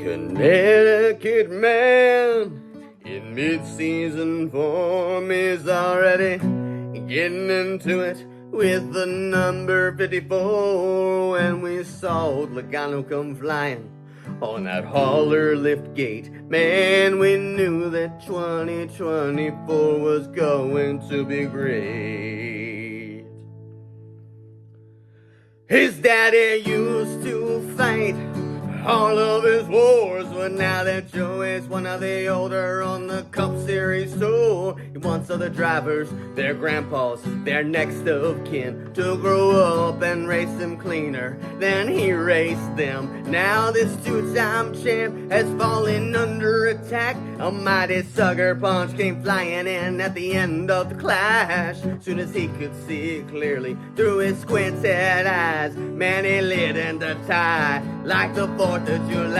Connecticut man in mid-season form is already getting into it with the number 54. When we saw Logano come flying on that hauler lift gate, man, we knew that 2024 was going to be great. His daddy used to fight all of his wars, but now that Joey's one of the older on the Cup Series tour, he wants other drivers, their grandpas, their next of kin, to grow up and race them cleaner than he raced them. Now this two-time champ has fallen under attack. A mighty sucker punch came flying in at the end of the clash. Soon as he could see clearly through his squinted eyes, man, he lit in the tie like the 4th of July.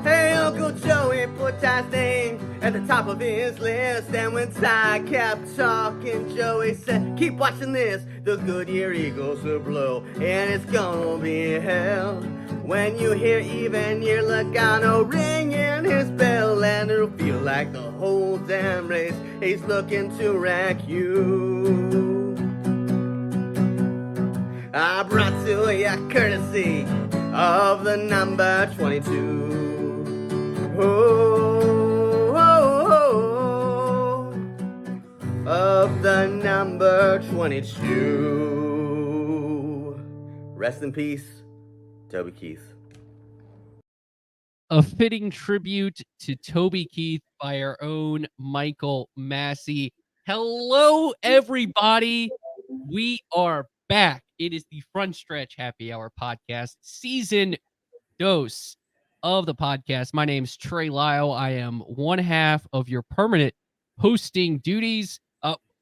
Hey, Uncle Joey put Ty's name at the top of his list, and when Ty kept talking, Joey said, keep watching this, the Goodyear Eagles will blow, and it's gonna be hell when you hear even year Logano ringing his bell, and it'll feel like the whole damn race he's looking to wreck you. I brought to you courtesy of the number 22. Oh, of the number 22. Rest in peace, Toby Keith. A fitting tribute to Toby Keith by our own Michael Massie. Hello, everybody. We are back. It is the Frontstretch Happy Hour podcast, season dose of the podcast. My name's Trey, Lyle. I am one half of your permanent hosting duties.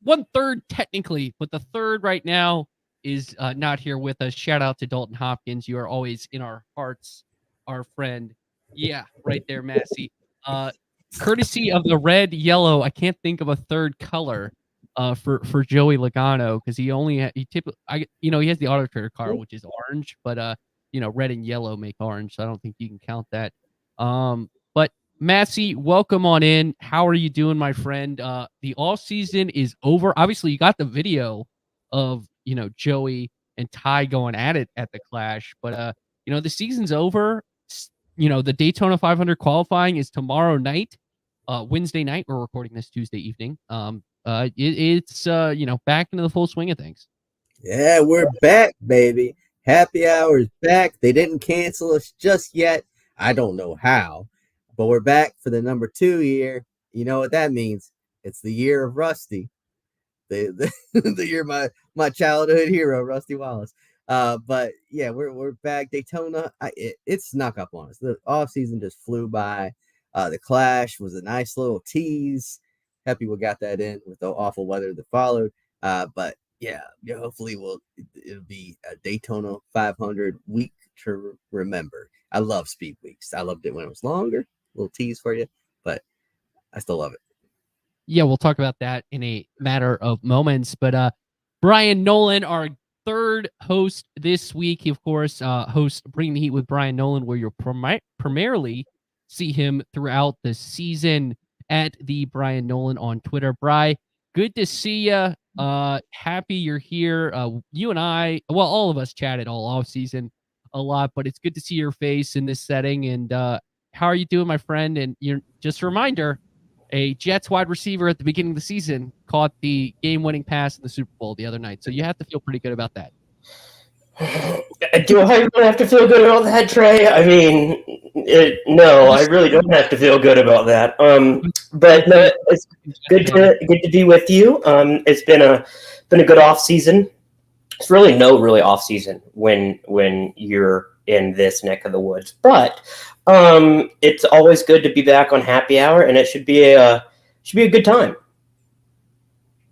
1/3 technically, but the third right now is not here with us. Shout out to Dalton Hopkins. You are always in our hearts, our friend. Yeah, right there, Massie. Courtesy of the red, yellow. I can't think of a third color for Joey Logano, because he typically he has the Auto Trader car, which is orange, but red and yellow make orange, so I don't think you can count that. But Massie, welcome on in. How are you doing, my friend? The off season is over. Obviously, you got the video of Joey and Ty going at it at the Clash, but the season's over. The Daytona 500 qualifying is tomorrow night, Wednesday night. We're recording this Tuesday evening. It's back into the full swing of things. Yeah, we're back, baby. Happy Hour's back. They didn't cancel us just yet. I don't know how, but we're back for the number 2 year. You know what that means? It's the year of Rusty, the year my childhood hero, Rusty Wallace. But yeah, we're back. Daytona, it snuck up on us. The off season just flew by. The Clash was a nice little tease. Happy we got that in with the awful weather that followed. But yeah, hopefully it'll be a Daytona 500 week to remember. I love speed weeks. I loved it when it was longer. Little tease for you, but I still love it. Yeah, we'll talk about that in a matter of moments. But Bryan Nolen, our third host this week, he, of course, hosts Bring the Heat with Bryan Nolen, where you'll primarily see him throughout the season at the Bryan Nolen on Twitter. Bri, good to see you. Happy you're here. You and I, well, all of us chatted all off season a lot, but it's good to see your face in this setting. And how are you doing, my friend? And you're just a reminder, a Jets wide receiver at the beginning of the season caught the game-winning pass in the Super Bowl the other night, so you have to feel pretty good about that. Do I really have to feel good about that, Trey? I mean, no, I really don't have to feel good about that. But no, it's good to be with you. It's been a good off season. It's really no off season when you're in this neck of the woods. But it's always good to be back on Happy Hour, and it should be a good time.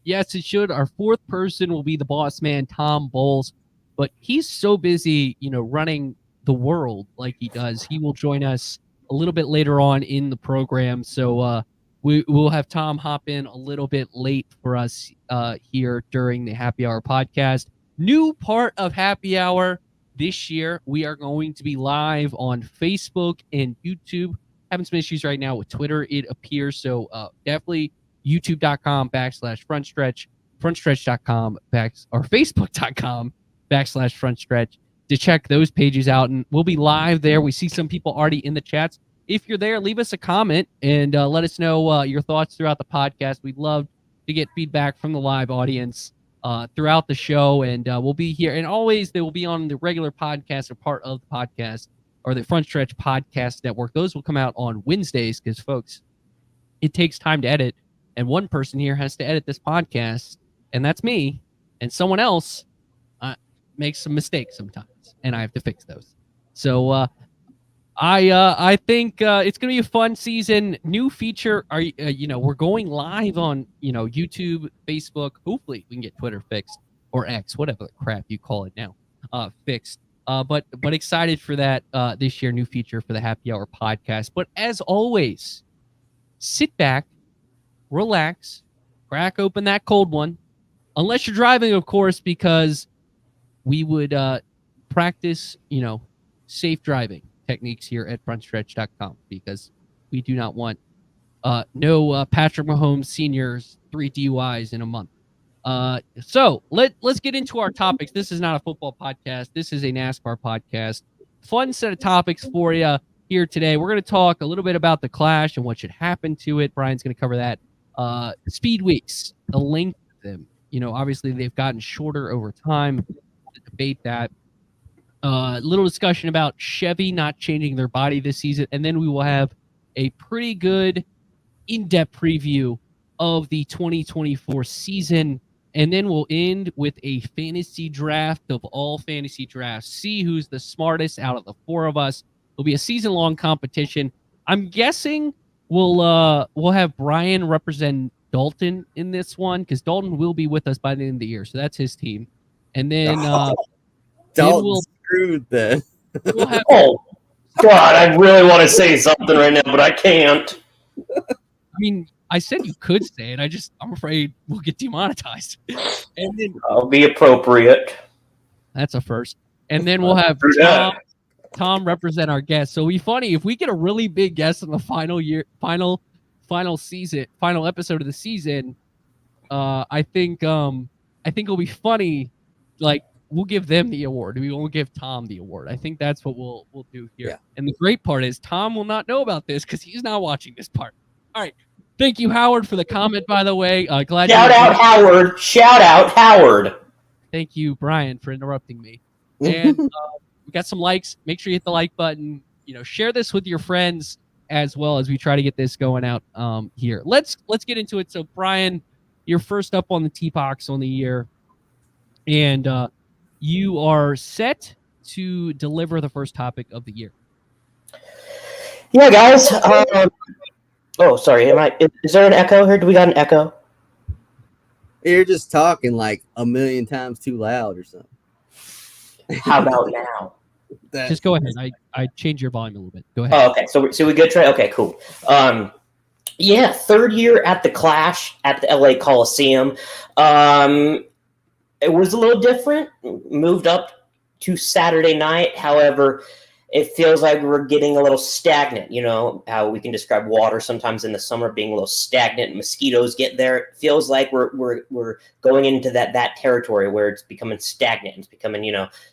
Yes, it should. Our fourth person will be the boss man, Tom Bowles. But he's so busy, running the world like he does. He will join us a little bit later on in the program. So we'll have Tom hop in a little bit late for us here during the Happy Hour podcast. New part of Happy Hour, This year, we are going to be live on Facebook and YouTube. Having some issues right now with Twitter, it appears. So definitely youtube.com/frontstretch, frontstretch.com or facebook.com/frontstretch to check those pages out. And we'll be live there. We see some people already in the chats. If you're there, leave us a comment and let us know your thoughts throughout the podcast. We'd love to get feedback from the live audience throughout the show, and we'll be here. And always they will be on the regular podcast or part of the podcast or the Frontstretch Podcast Network. Those will come out on Wednesdays because, folks, it takes time to edit, and one person here has to edit this podcast, and that's me, and someone else makes some mistakes sometimes, and I have to fix those. So I think it's gonna be a fun season. New feature, we're going live on YouTube, Facebook. Hopefully, we can get Twitter fixed or X, whatever the crap you call it now, fixed. But excited for that this year. New feature for the Happy Hour podcast. But as always, sit back, relax, crack open that cold one, unless you're driving, of course, because we would practice safe driving techniques here at frontstretch.com, because we do not want no Patrick Mahomes Sr.'s 3 DUIs in a month. So let's get into our topics. This is not a football podcast. This is a NASCAR podcast. Fun set of topics for you here today. We're going to talk a little bit about the Clash and what should happen to it. Brian's going to cover that. Speed weeks, the length of them. Obviously they've gotten shorter over time. We'll debate that. Little discussion about Chevy not changing their body this season, and then we will have a pretty good in-depth preview of the 2024 season, and then we'll end with a fantasy draft of all fantasy drafts. See who's the smartest out of the four of us. It'll be a season-long competition. I'm guessing we'll have Bryan represent Dalton in this one, because Dalton will be with us by the end of the year, so that's his team. And then Dalton screwed then. We'll have, Oh, God, I really want to say something right now, but I can't. I mean, I said you could say it. I'm afraid we'll get demonetized. And then I'll be appropriate. that's a first. And then we'll have Tom represent our guest. So it'll be funny if we get a really big guest in the final episode of the season. I think it'll be funny. Like, we'll give them the award. We won't give Tom the award. I think that's what we'll do here. Yeah. And the great part is Tom will not know about this because he's not watching this part. All right. Thank you, Howard, for the comment, by the way. Glad Shout out Howard. Shout out Howard. Thank you, Brian, for interrupting me. And we got some likes. Make sure you hit the like button. Share this with your friends as well as we try to get this going out here. Let's get into it. So, Brian, you're first up on the T-Box on the year. And you are set to deliver the first topic of the year. Yeah, guys. Sorry. Is there an echo here? Do we got an echo? You're just talking like a million times too loud or something. How about now? Just go ahead. I changed your volume a little bit. Go ahead. Oh, okay. So we good, Trey? Okay, cool. Yeah, third year at the Clash at the LA Coliseum. It was a little different. Moved up to Saturday night. However, it feels like we're getting a little stagnant. How we can describe water sometimes in the summer being a little stagnant. Mosquitoes get there. It feels like we're going into that territory where it's becoming stagnant. It's becoming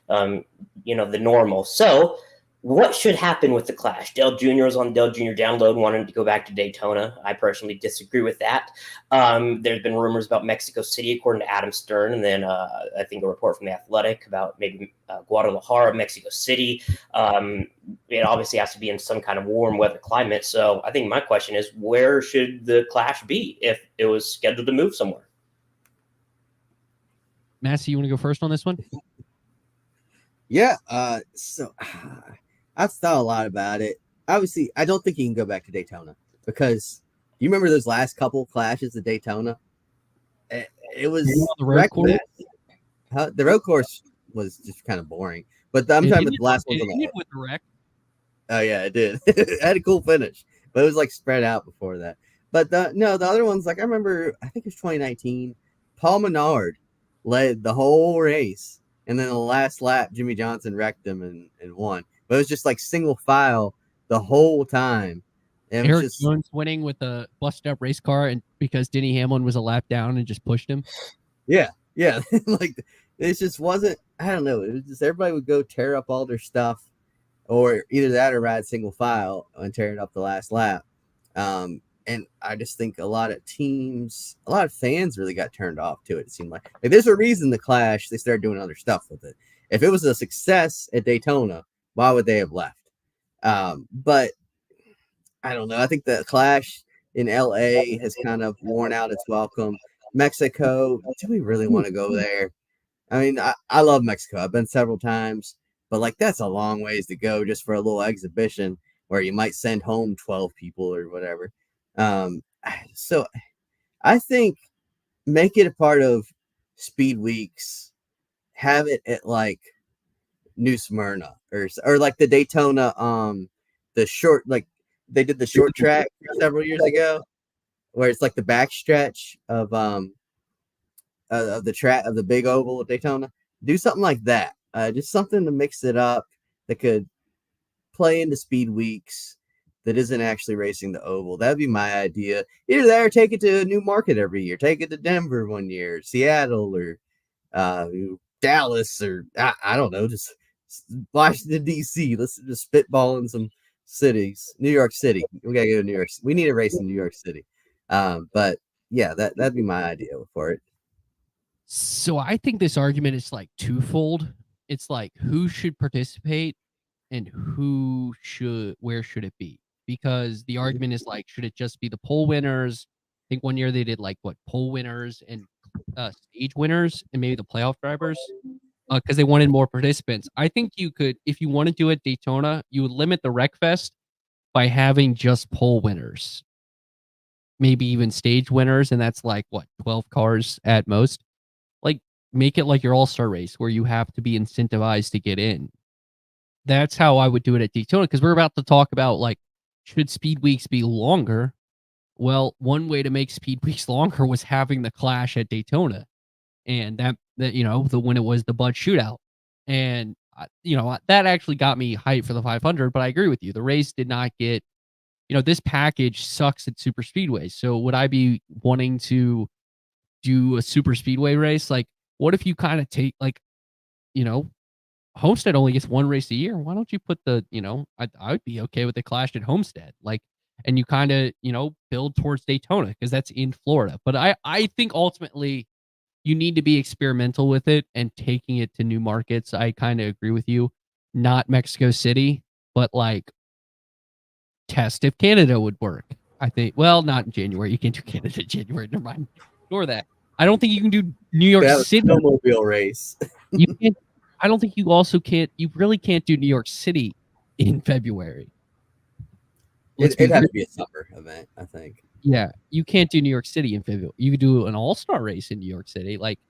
the normal. So what should happen with the Clash? Dale Jr. was on Dale Jr. download, wanted to go back to Daytona. I personally disagree with that. There's been rumors about Mexico City, according to Adam Stern, and then I think a report from The Athletic about maybe Guadalajara, Mexico City. It obviously has to be in some kind of warm weather climate. So I think my question is, where should the Clash be if it was scheduled to move somewhere? Massie, you want to go first on this one? Yeah. So I've thought a lot about it. Obviously, I don't think you can go back to Daytona because you remember those last couple clashes at Daytona? It was the road course. The road course was just kind of boring. But I'm talking about the last one. It with the wreck. Oh yeah, it did. It had a cool finish, but it was like spread out before that. But the other ones, like I remember, I think it was 2019. Paul Menard led the whole race and then the last lap, Jimmy Johnson wrecked him and won. But it was just like single file the whole time. And it was Eric just Jones winning with a busted up race car, and because Denny Hamlin was a lap down and just pushed him. yeah. Like it just wasn't. I don't know. It was just everybody would go tear up all their stuff, or either that or ride single file and tear it up the last lap. And I just think a lot of teams, a lot of fans really got turned off to it. It seemed like there's a reason the Clash, they started doing other stuff with it. If it was a success at Daytona, why would they have left? But I don't know. I think the Clash in LA has kind of worn out its welcome. Mexico, do we really want to go there? I mean, I love Mexico. I've been several times, but like that's a long ways to go just for a little exhibition where you might send home 12 people or whatever. So I think make it a part of Speed Weeks, have it at like New Smyrna or like the Daytona, the short, like they did the short track several years ago where it's like the backstretch of the track of the big oval at Daytona. Do something like that. Just something to mix it up that could play into Speed Weeks that isn't actually racing the oval. That'd be my idea. Either that or take it to a new market every year. Take it to Denver one year, Seattle, or Dallas, or I don't know, just Washington, D.C. Let's just spitball in some cities. New York City. We got to go to New York. We need a race in New York City. But yeah, that'd be my idea for it. So I think this argument is like twofold. It's like who should participate and where should it be? Because the argument is like, should it just be the pole winners? I think one year they did like pole winners and stage winners and maybe the playoff drivers because they wanted more participants. I think you could, if you want to do it Daytona, you would limit the Wreck Fest by having just pole winners, maybe even stage winners, and that's like 12 cars at most. Like make it like your all-star race where you have to be incentivized to get in. That's how I would do it at Daytona, because we're about to talk about like, should Speed Weeks be longer? Well, one way to make Speed Weeks longer was having the Clash at Daytona, and that when it was the Bud Shootout, and that actually got me hyped for the 500. But I agree with you, the race did not get, this package sucks at super speedways. So would I be wanting to do a super speedway race? Like, what if you kind of take like, Homestead only gets one race a year. Why don't you put the, I would be okay with the Clash at Homestead, like, and you kind of, build towards Daytona because that's in Florida. But I think ultimately you need to be experimental with it and taking it to new markets. I kind of agree with you. Not Mexico City, but like test if Canada would work. I think, well, not in January. You can't do Canada in January. Never mind. Ignore that. I don't think you can do New York City. Snowmobile race. You can't. I don't think you also can't. You really can't do New York City in February. It'd have to be a summer event, I think. Yeah, you can't do New York City in February. You could do an all-star race in New York City. Like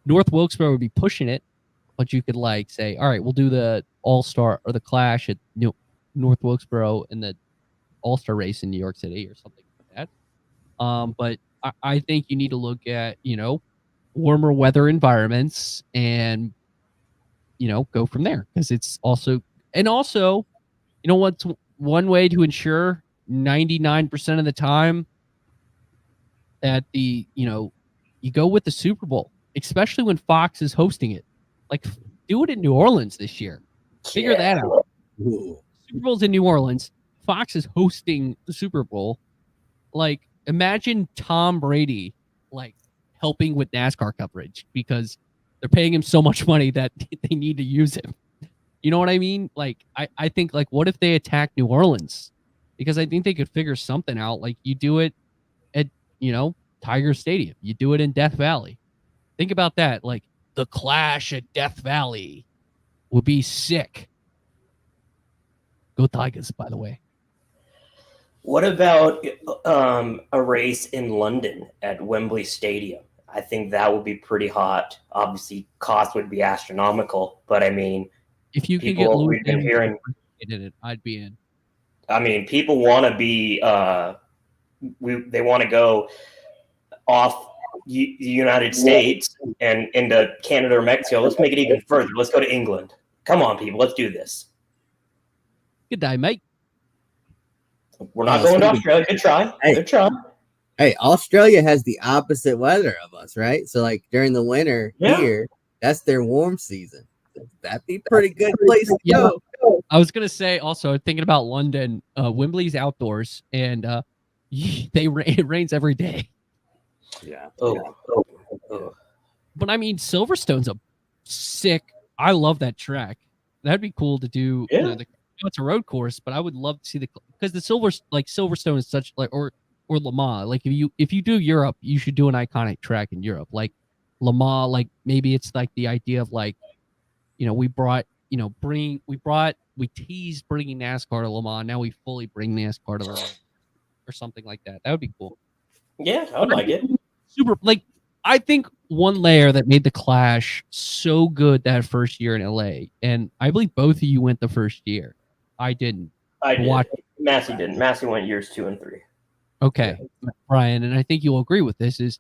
North Wilkesboro would be pushing it, but you could like say, all right, we'll do the all-star or the Clash at North Wilkesboro and the all-star race in New York City or something like that. But I think you need to look at warmer weather environments and go from there, because it's also what's one way to ensure 99% of the time that you go with the Super Bowl, especially when Fox is hosting it. Like, do it in New Orleans this year. Figure that out. Ooh. Super Bowl's in New Orleans. Fox is hosting the Super Bowl. Like, imagine Tom Brady like helping with NASCAR coverage because they're paying him so much money that they need to use him. You know what I mean? Like, I think, like, what if they attack New Orleans? Because I think they could figure something out. Like, you do it at, Tiger Stadium. You do it in Death Valley. Think about that. Like, the Clash at Death Valley would be sick. Go Tigers, by the way. What about a race in London at Wembley Stadium? I think that would be pretty hot. Obviously, cost would be astronomical, but I mean, if you could get Louis we've been hearing in it, I'd be in. I mean, people want to be they want to go off the United States and into Canada or Mexico. Let's make it even further. Let's go to England. Come on, people. Let's do this. Good day, mate. We're not going to Australia. Good try. Hey. Good try. Hey, Australia has the opposite weather of us, right? So like during the winter here, that's their warm season. That'd be a pretty good place to go. I was gonna say also thinking about London, Wembley's outdoors, and it rains every day. Yeah. Oh. But I mean, Silverstone's a sick. I love that track. That'd be cool to do. Yeah. It's a road course, but I would love to see because the Silverstone is such or Le Mans. Like if you do Europe, you should do an iconic track in Europe, like Le Mans. Like maybe it's like the idea of like, we teased bringing NASCAR to Le Mans. Now we fully bring NASCAR to Le Mans or something like that. That would be cool. Yeah, I would like it. Super. Like I think one layer that made the Clash so good that first year in LA, and I believe both of you went the first year. I didn't. I did. Massie didn't. Massie went years 2 and 3. Okay, Bryan, and I think you'll agree with this, is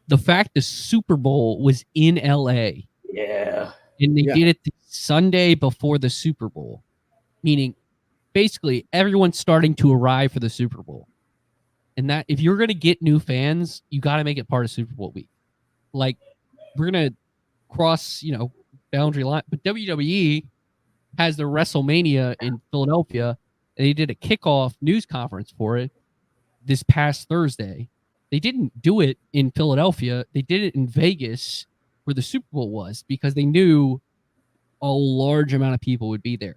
the fact the Super Bowl was in LA. Yeah. And they did it the Sunday before the Super Bowl, meaning basically everyone's starting to arrive for the Super Bowl. And that if you're going to get new fans, you got to make it part of Super Bowl week. Like we're going to cross, boundary line, but WWE has their WrestleMania in Philadelphia, and they did a kickoff news conference for it this past Thursday. They didn't do it in Philadelphia. They did it in Vegas where the Super Bowl was because they knew a large amount of people would be there.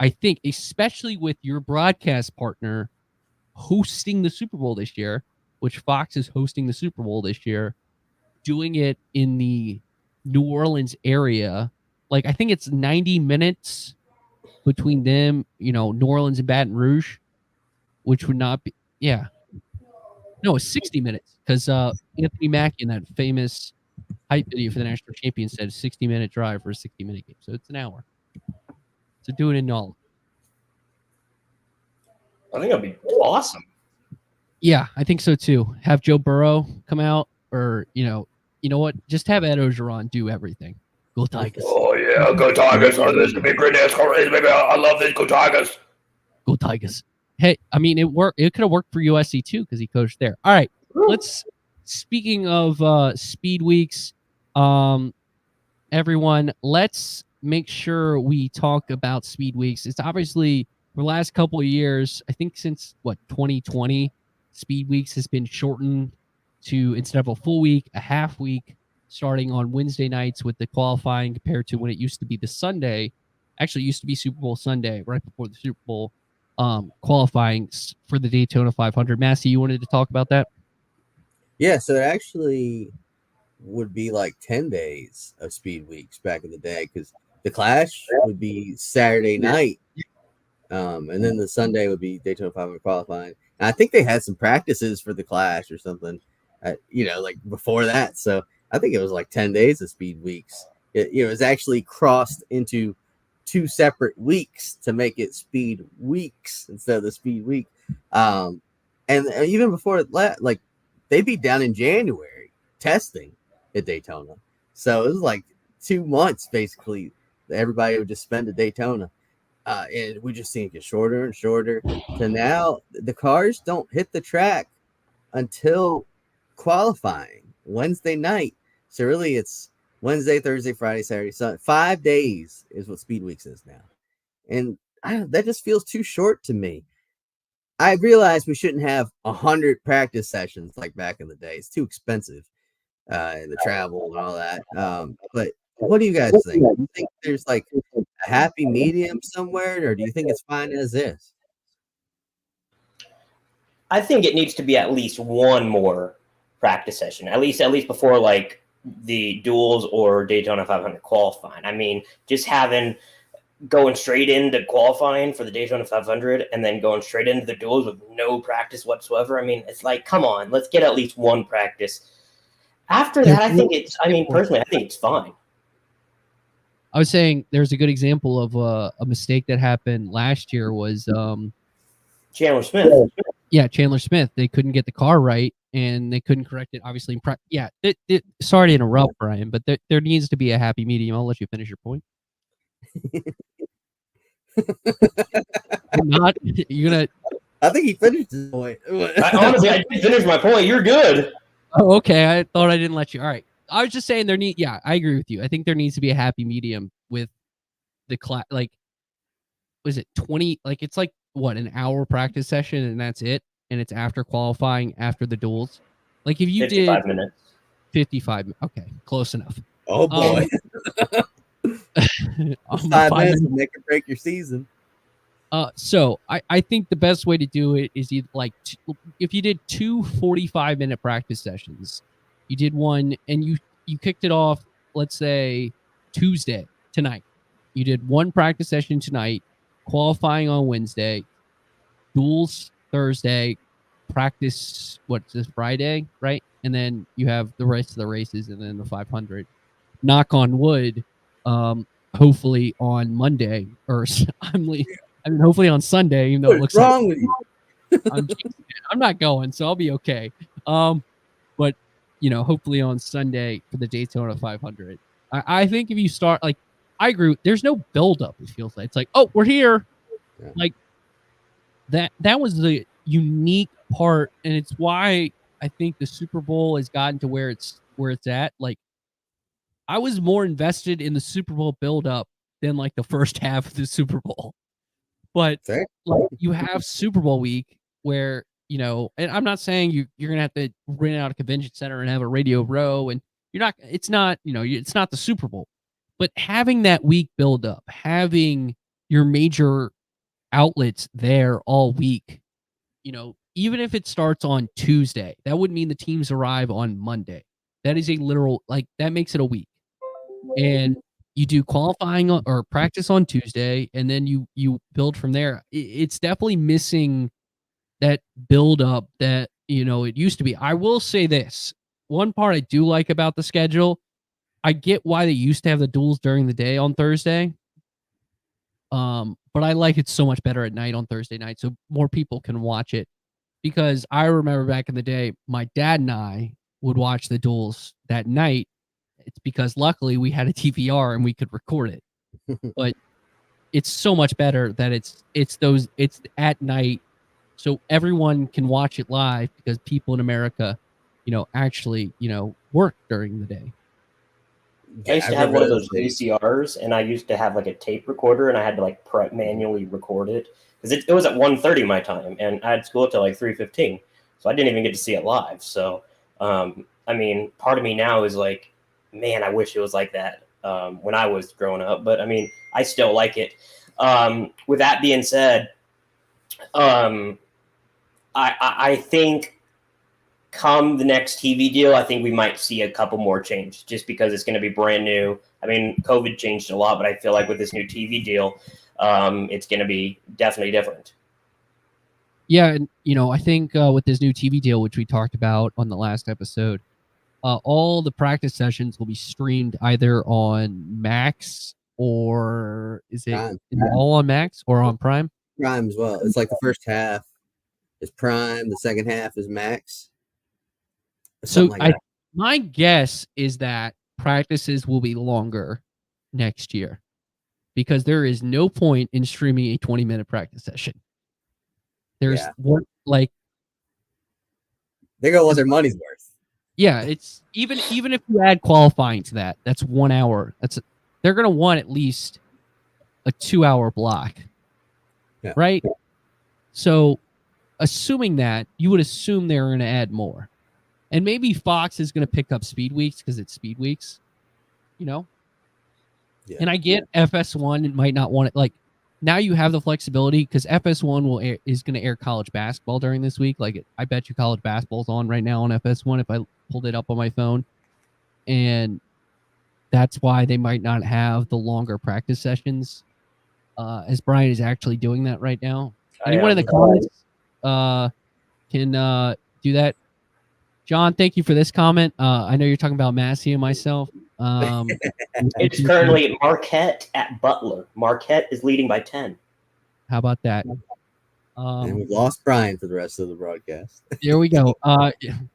I think, especially with your broadcast partner hosting the Super Bowl this year, which Fox is hosting the Super Bowl this year, doing it in the New Orleans area. Like, I think it's 90 minutes between them, New Orleans and Baton Rouge, which would not be, No, it's 60 minutes because Anthony Mackie in that famous hype video for the national champion said a 60-minute drive for a 60-minute game. So it's an hour. So do it in Nolen. I think that'd be awesome. Yeah, I think so too. Have Joe Burrow come out, or you know what? Just have Ed Ogeron do everything. Go Tigers! Oh yeah, go Tigers! Oh, this is a big great NASCAR race, baby. I love this. Go Tigers! Go Tigers! Hey, I mean, it worked. It could have worked for USC too because he coached there. All right, Speaking of speed weeks, everyone, let's make sure we talk about speed weeks. It's obviously for the last couple of years, I think since 2020, speed weeks has been shortened to, instead of a full week, a half week, starting on Wednesday nights with the qualifying compared to when it used to be the Sunday. Actually, it used to be Super Bowl Sunday, right before the Super Bowl qualifying for the Daytona 500. Massie, you wanted to talk about that? Yeah, so it actually would be like 10 days of speed weeks back in the day because the Clash would be Saturday night, and then the Sunday would be Daytona 500 qualifying. And I think they had some practices for the Clash or something, like before that. So I think it was like 10 days of speed weeks. It was actually crossed into 2 separate weeks to make it speed weeks instead of the speed week. And even before that, like, they'd be down in January testing at Daytona. So it was like 2 months, basically, that everybody would just spend at Daytona. And we just seen it get shorter and shorter. So now the cars don't hit the track until qualifying Wednesday night. So really it's Wednesday, Thursday, Friday, Saturday, Sunday. 5 days is what Speed Weeks is now. And that just feels too short to me. I realize we shouldn't have 100 practice sessions like back in the day. It's too expensive, and the travel and all that. But what do you guys think? Do you think there's like a happy medium somewhere, or do you think it's fine as is? I think it needs to be at least one more practice session, at least before like the duels or Daytona 500 qualifying. I mean, just going straight into qualifying for the Daytona 500 and then going straight into the duels with no practice whatsoever. I mean, it's like, come on, let's get at least one practice. After that, personally, I think it's fine. I was saying there's a good example of a mistake that happened last year was Chandler Smith. Yeah, Chandler Smith. They couldn't get the car right, and they couldn't correct it. Obviously, sorry to interrupt, Bryan, but there needs to be a happy medium. I'll let you finish your point. Not you're gonna. I think he finished his point. Honestly, I did finish my point. You're good. Oh, okay. I thought I didn't let you. All right. I was just saying I agree with you. I think there needs to be a happy medium with the class. Like, was it 20? Like, it's like what, an hour practice session and that's it. And it's after qualifying, after the duels. Like, if you 55 did minutes. 55. Okay. Close enough. Oh boy. 5 minutes will make or break your season. So I think the best way to do it is if you did 2 45-minute practice sessions, you did one and you kicked it off, let's say Tuesday tonight. You did one practice session tonight, qualifying on Wednesday, duels Thursday, practice what's this Friday, right? And then you have the rest of the races and then the 500. Knock on wood, hopefully on Monday or hopefully on Sunday, even though it looks wrong with you. I'm not going, so I'll be okay. But hopefully on Sunday for the Daytona 500. I think if you start I agree. There's no buildup. It feels like it's like, oh, we're here. Yeah. Like that was the unique part, and it's why I think the Super Bowl has gotten to where it's at. Like, I was more invested in the Super Bowl buildup than like the first half of the Super Bowl. But like, you have Super Bowl week where, and I'm not saying you're going to have to rent out a convention center and have a Radio Row, and it's not the Super Bowl. But having that week build up, having your major outlets there all week, even if it starts on Tuesday, that would mean the teams arrive on Monday. That is a literal, that makes it a week. And you do qualifying or practice on Tuesday, and then you build from there. It's definitely missing that build up that, it used to be. I will say this. One part I do like about the schedule, I get why they used to have the duels during the day on Thursday. But I like it so much better at night on Thursday night so more people can watch it. Because I remember back in the day, my dad and I would watch the duels that night. It's because luckily we had a TVR and we could record it. But it's so much better that it's at night so everyone can watch it live because people in America, actually, work during the day. I used to have one of those VCRs, and I used to have like a tape recorder, and I had to manually record it because it was at 1:30 my time, and I had school till 3:15, so I didn't even get to see it live. So, part of me now is like, man, I wish it was like that when I was growing up. But I still like it. With that being said, I think come the next TV deal, I think we might see a couple more change just because it's going to be brand new. COVID changed a lot, but I feel like with this new TV deal, it's going to be definitely different. Yeah, and I think with this new TV deal, which we talked about on the last episode, all the practice sessions will be streamed either on Max or is it all on Max or on Prime? Prime as well. It's like the first half is Prime, the second half is Max. So my guess is that practices will be longer next year because there is no point in streaming a 20-minute practice session. There's they're gonna want their money's worth. Yeah, it's even if you add qualifying to that, that's 1 hour. They're gonna want at least a 2-hour block, right? So, assuming that, you would assume they're gonna add more. And maybe Fox is going to pick up speed weeks because it's speed weeks, Yeah. And I get FS1 might not want it. Now you have the flexibility because FS1 is going to air college basketball during this week. I bet you college basketball's on right now on FS1 if I pulled it up on my phone. And that's why they might not have the longer practice sessions as Bryan is actually doing that right now. Anyone in the comments can do that? John, thank you for this comment. I know you're talking about Massie and myself. It's currently Marquette at Butler. Marquette is leading by 10. How about that? And we've lost Bryan for the rest of the broadcast. There we go.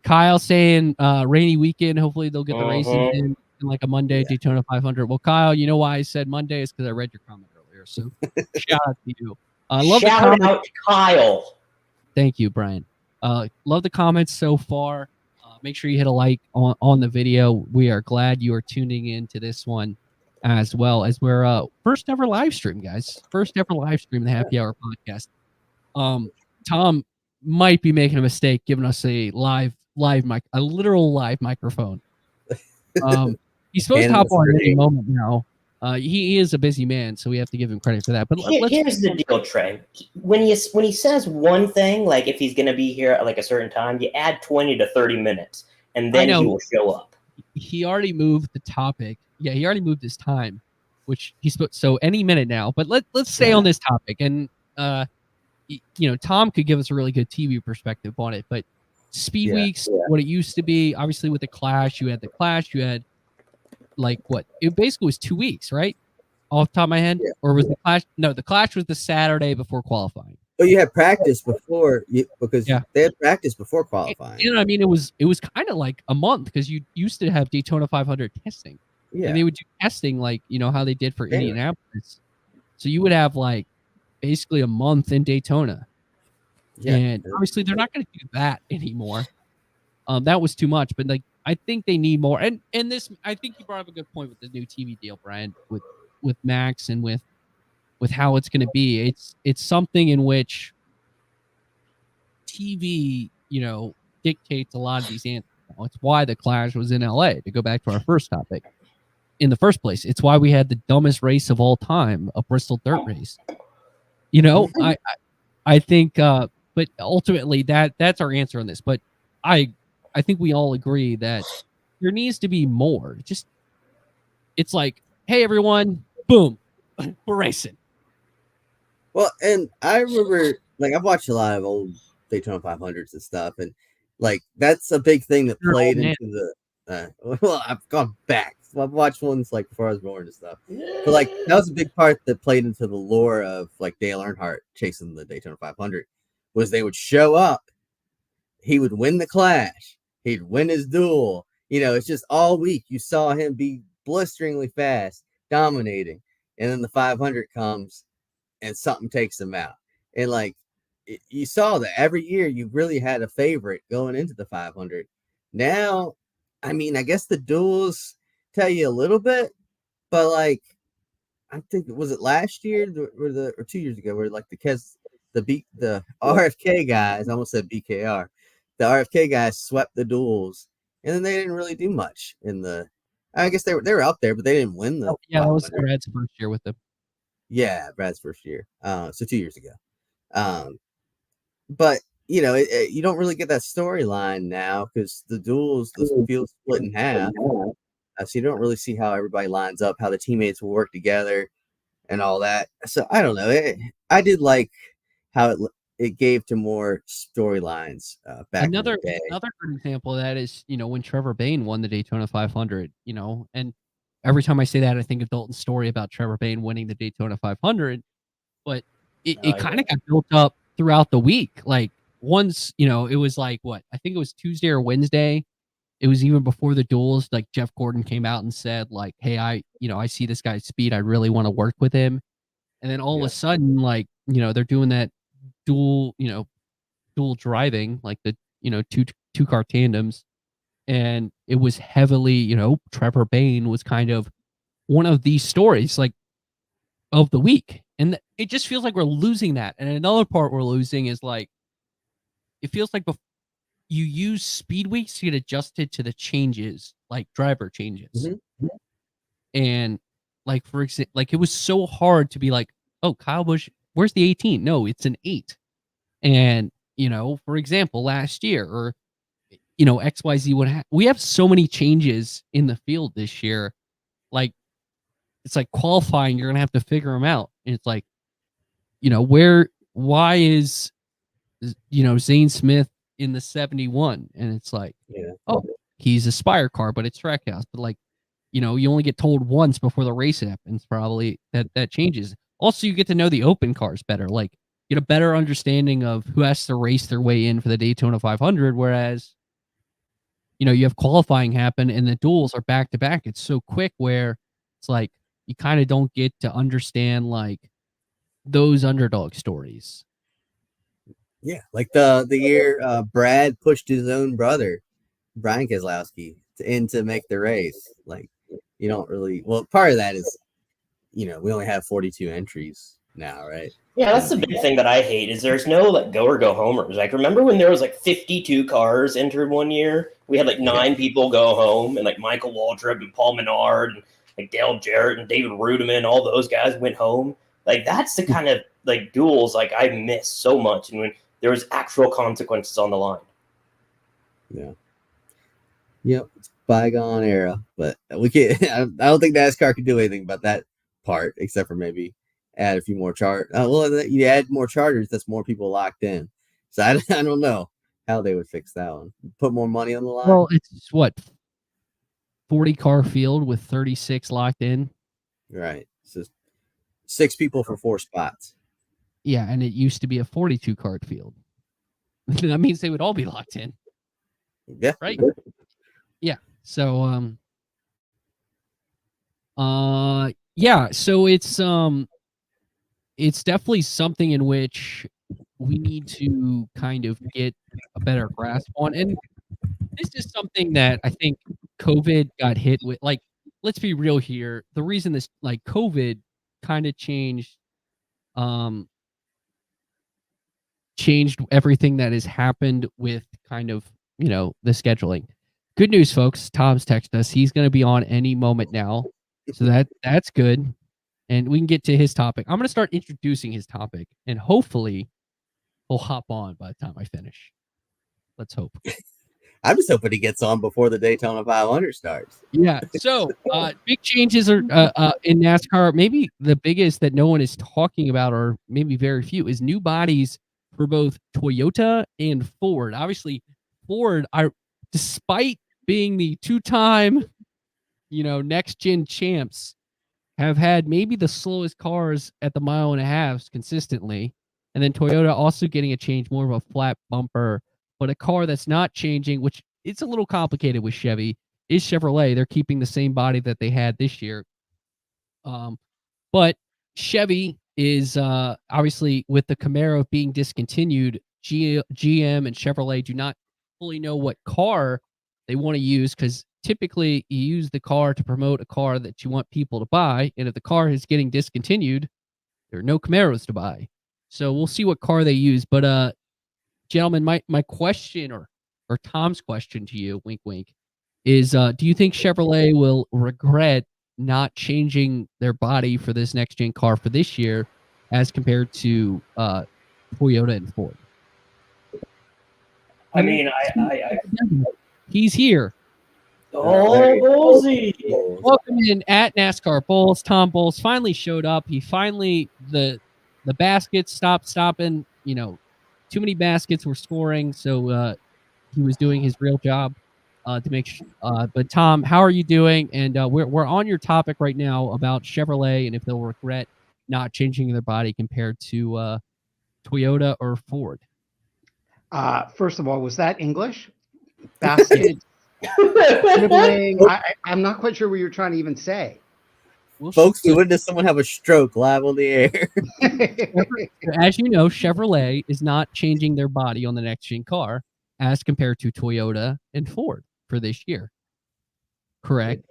Kyle saying rainy weekend. Hopefully they'll get the races in like a Monday Daytona 500. Well, Kyle, you know why I said Monday is because I read your comment earlier. So shout out to you. Love the Shout comment. out to Kyle. Thank you, Bryan. Love the comments so far. Make sure you hit a like on the video. We are glad you are tuning in to this one as well as we're first ever live stream, guys. First ever live stream the Happy Hour podcast. Tom might be making a mistake giving us a literal live microphone. He's supposed to hop on any moment now. He is a busy man, so we have to give him credit for that. But here's the deal, Trey. When he says one thing, like if he's going to be here at like a certain time, you add 20 to 30 minutes, and then he will show up. He already moved the topic. Yeah, he already moved his time, which he's so any minute now. But let's stay on this topic, and Tom could give us a really good TV perspective on it. But Speed Weeks, what it used to be, obviously with the Clash, you had like what? It basically was 2 weeks, right? Off the top of my head, or was the Clash? No, the Clash was the Saturday before qualifying. Well, you had practice before because they had practice before qualifying. You know what I mean? It was kind of like a month because you used to have Daytona 500 testing. Yeah, and they would do testing like how they did for Indianapolis. So you would have like basically a month in Daytona. Yeah, and obviously they're not going to do that anymore. That was too much, but like I think they need more. And this, I think you brought up a good point with the new TV deal, Bryan, with Max and with how it's going to be. It's something in which TV, dictates a lot of these answers. It's why the Clash was in LA, to go back to our first topic. In the first place, it's why we had the dumbest race of all time, a Bristol dirt race. I think, but ultimately that's our answer on this. But I think we all agree that there needs to be more. It's like, hey everyone, boom, we're racing. Well, and I remember, like, I've watched a lot of old Daytona 500s and stuff, and like that's a big thing that played into the. Well, I've gone back. So I've watched ones like before I was born and stuff, but like that was a big part that played into the lore of like Dale Earnhardt chasing the Daytona 500. Was they would show up, he would win the Clash, he'd win his duel. It's just all week you saw him be blisteringly fast, dominating, and then the 500 comes and something takes him out. And like you saw that every year you really had a favorite going into the 500. Now, I mean, I guess the duels tell you a little bit, but like I think was it last year or 2 years ago where like the RFK guys, I almost said BKR, the RFK guys swept the duels, and then they didn't really do much in the. I guess they were out there, but they didn't win the. Yeah, that was Brad's first year with them. Yeah, Brad's first year. So 2 years ago. But you don't really get that storyline now because the duels, the field's split in half. So you don't really see how everybody lines up, how the teammates will work together, and all that. So I don't know. I did like how it gave to more storylines back in the day. Another good example of that is when Trevor Bayne won the Daytona 500. And every time I say that, I think of Dalton's story about Trevor Bayne winning the Daytona 500. But it kind of got built up throughout the week. Like once it was like what I think it was Tuesday or Wednesday. It was even before the duels. Like Jeff Gordon came out and said, like, "Hey, I see this guy's speed. I really want to work with him." And then all of a sudden, like, they're doing that dual driving, like the two car tandems, and it was heavily, Trevor Bayne was kind of one of these stories, like, of the week, and it just feels like we're losing that. And another part we're losing is like, it feels like you use Speed Weeks to get adjusted to the changes, like driver changes. Mm-hmm. And like, for example, like it was so hard to be like, oh, Kyle Busch, where's the 18? No, it's an 8. And, for example, last year or, XYZ, we have so many changes in the field this year. Like, it's like qualifying, you're going to have to figure them out. And it's like, why is, Zane Smith in the 71? And it's like, oh, he's a Spire car, but it's Trackhouse. But like, you only get told once before the race happens. Probably that changes. Also, you get to know the open cars better. Like get a better understanding of who has to race their way in for the Daytona 500. Whereas, you have qualifying happen and the duels are back to back. It's so quick where it's like you kind of don't get to understand like those underdog stories. Yeah, like the year Brad pushed his own brother, Bryan Keselowski, in to make the race. Like, you don't really. Well, part of that is, we only have 42 entries now, right? Yeah, that's the big thing that I hate is there's no like go or go homers. Like, remember when there was like 52 cars entered one year? We had like 9 people go home, and like Michael Waltrip and Paul Menard and like Dale Jarrett and David Rudiman, all those guys went home. Like, that's the kind of like duels like I miss so much, and when there was actual consequences on the line. Yeah. Yep, it's bygone era, but we can't. I don't think NASCAR can do anything about that part, except for maybe add a few more you add more charters, that's more people locked in. So I don't know how they would fix that one. Put more money on the line. Well, it's what 40 car field with 36 locked in. Right. So 6 people for 4 spots. Yeah, and it used to be a 42 card field. That means they would all be locked in. Yeah. Right? Yeah. So yeah, so it's definitely something in which we need to kind of get a better grasp on. And this is something that I think COVID got hit with. Like, let's be real here. The reason this, like, COVID kind of changed everything that has happened with kind of, the scheduling. Good news, folks. Tom's texted us. He's going to be on any moment now. So that's good. And we can get to his topic. I'm going to start introducing his topic, and hopefully he'll hop on by the time I finish. Let's hope. I'm just hoping he gets on before the Daytona 500 starts. Yeah. So big changes are in NASCAR. Maybe the biggest that no one is talking about, or maybe very few, is new bodies for both Toyota and Ford. Obviously, Ford, despite being the 2-time, next gen champs, have had maybe the slowest cars at the 1.5 miles consistently. And then Toyota also getting a change, more of a flat bumper, but a car that's not changing, which it's a little complicated with Chevy, is Chevrolet. They're keeping the same body that they had this year. But Chevy is obviously, with the Camaro being discontinued, GM and Chevrolet do not fully know what car they want to use, because typically you use the car to promote a car that you want people to buy. And if the car is getting discontinued, there are no Camaros to buy. So we'll see what car they use. But gentlemen, my question, or Tom's question to you, wink, wink, is do you think Chevrolet will regret not changing their body for this next gen car for this year as compared to Toyota and Ford? I mean, he's here. Ballsy. Welcome in at NASCAR Bulls. Tom Bowles finally showed up. He finally, the baskets stopped stopping. Too many baskets were scoring, so he was doing his real job to make sure. But Tom, how are you doing? And we're on your topic right now about Chevrolet and if they'll regret not changing their body compared to Toyota or Ford. First of all, was that English? Basket. Dribbling. I'm not quite sure what you're trying to even say. Folks, we witnessed someone have a stroke live on the air. As you know, Chevrolet is not changing their body on the next gen car as compared to Toyota and Ford for this year. Correct?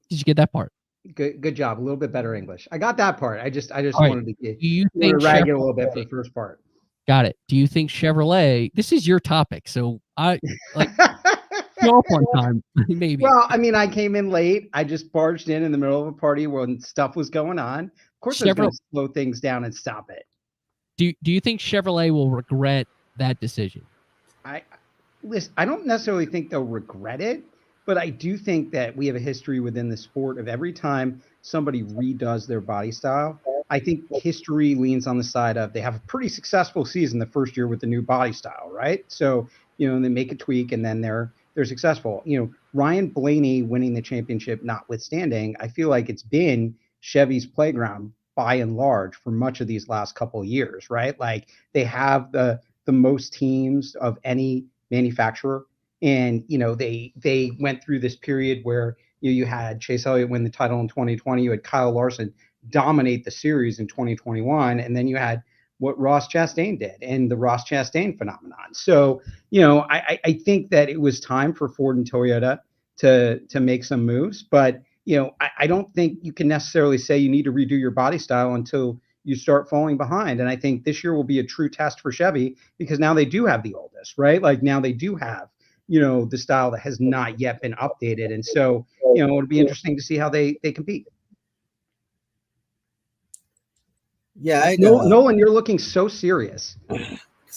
Did you get that part? Good job. A little bit better English. I got that part. I just right. wanted to rag it a little bit for the first part. Got it. Do you think Chevrolet? This is your topic, so I like. Show up on time, maybe. Well, I mean, I came in late. I just barged in the middle of a party when stuff was going on. Of course, I was going to slow things down and stop it. Do you think Chevrolet will regret that decision? I don't necessarily think they'll regret it, but I do think that we have a history within the sport of every time somebody redoes their body style, I think history leans on the side of they have a pretty successful season the first year with the new body style, right? So, they make a tweak and then they're successful. Ryan Blaney winning the championship notwithstanding, I feel like it's been Chevy's playground by and large for much of these last couple of years, right? Like they have the most teams of any manufacturer, and they went through this period where you had Chase Elliott win the title in 2020, you had Kyle Larson dominate the series in 2021, and then you had what Ross Chastain did and the Ross Chastain phenomenon. So, I think that it was time for Ford and Toyota to make some moves, but I don't think you can necessarily say you need to redo your body style until you start falling behind. And I think this year will be a true test for Chevy because now they do have the oldest, right? Like now they do have, the style that has not yet been updated. And so, it'll be interesting to see how they compete. Yeah, Nolen, you're looking so serious.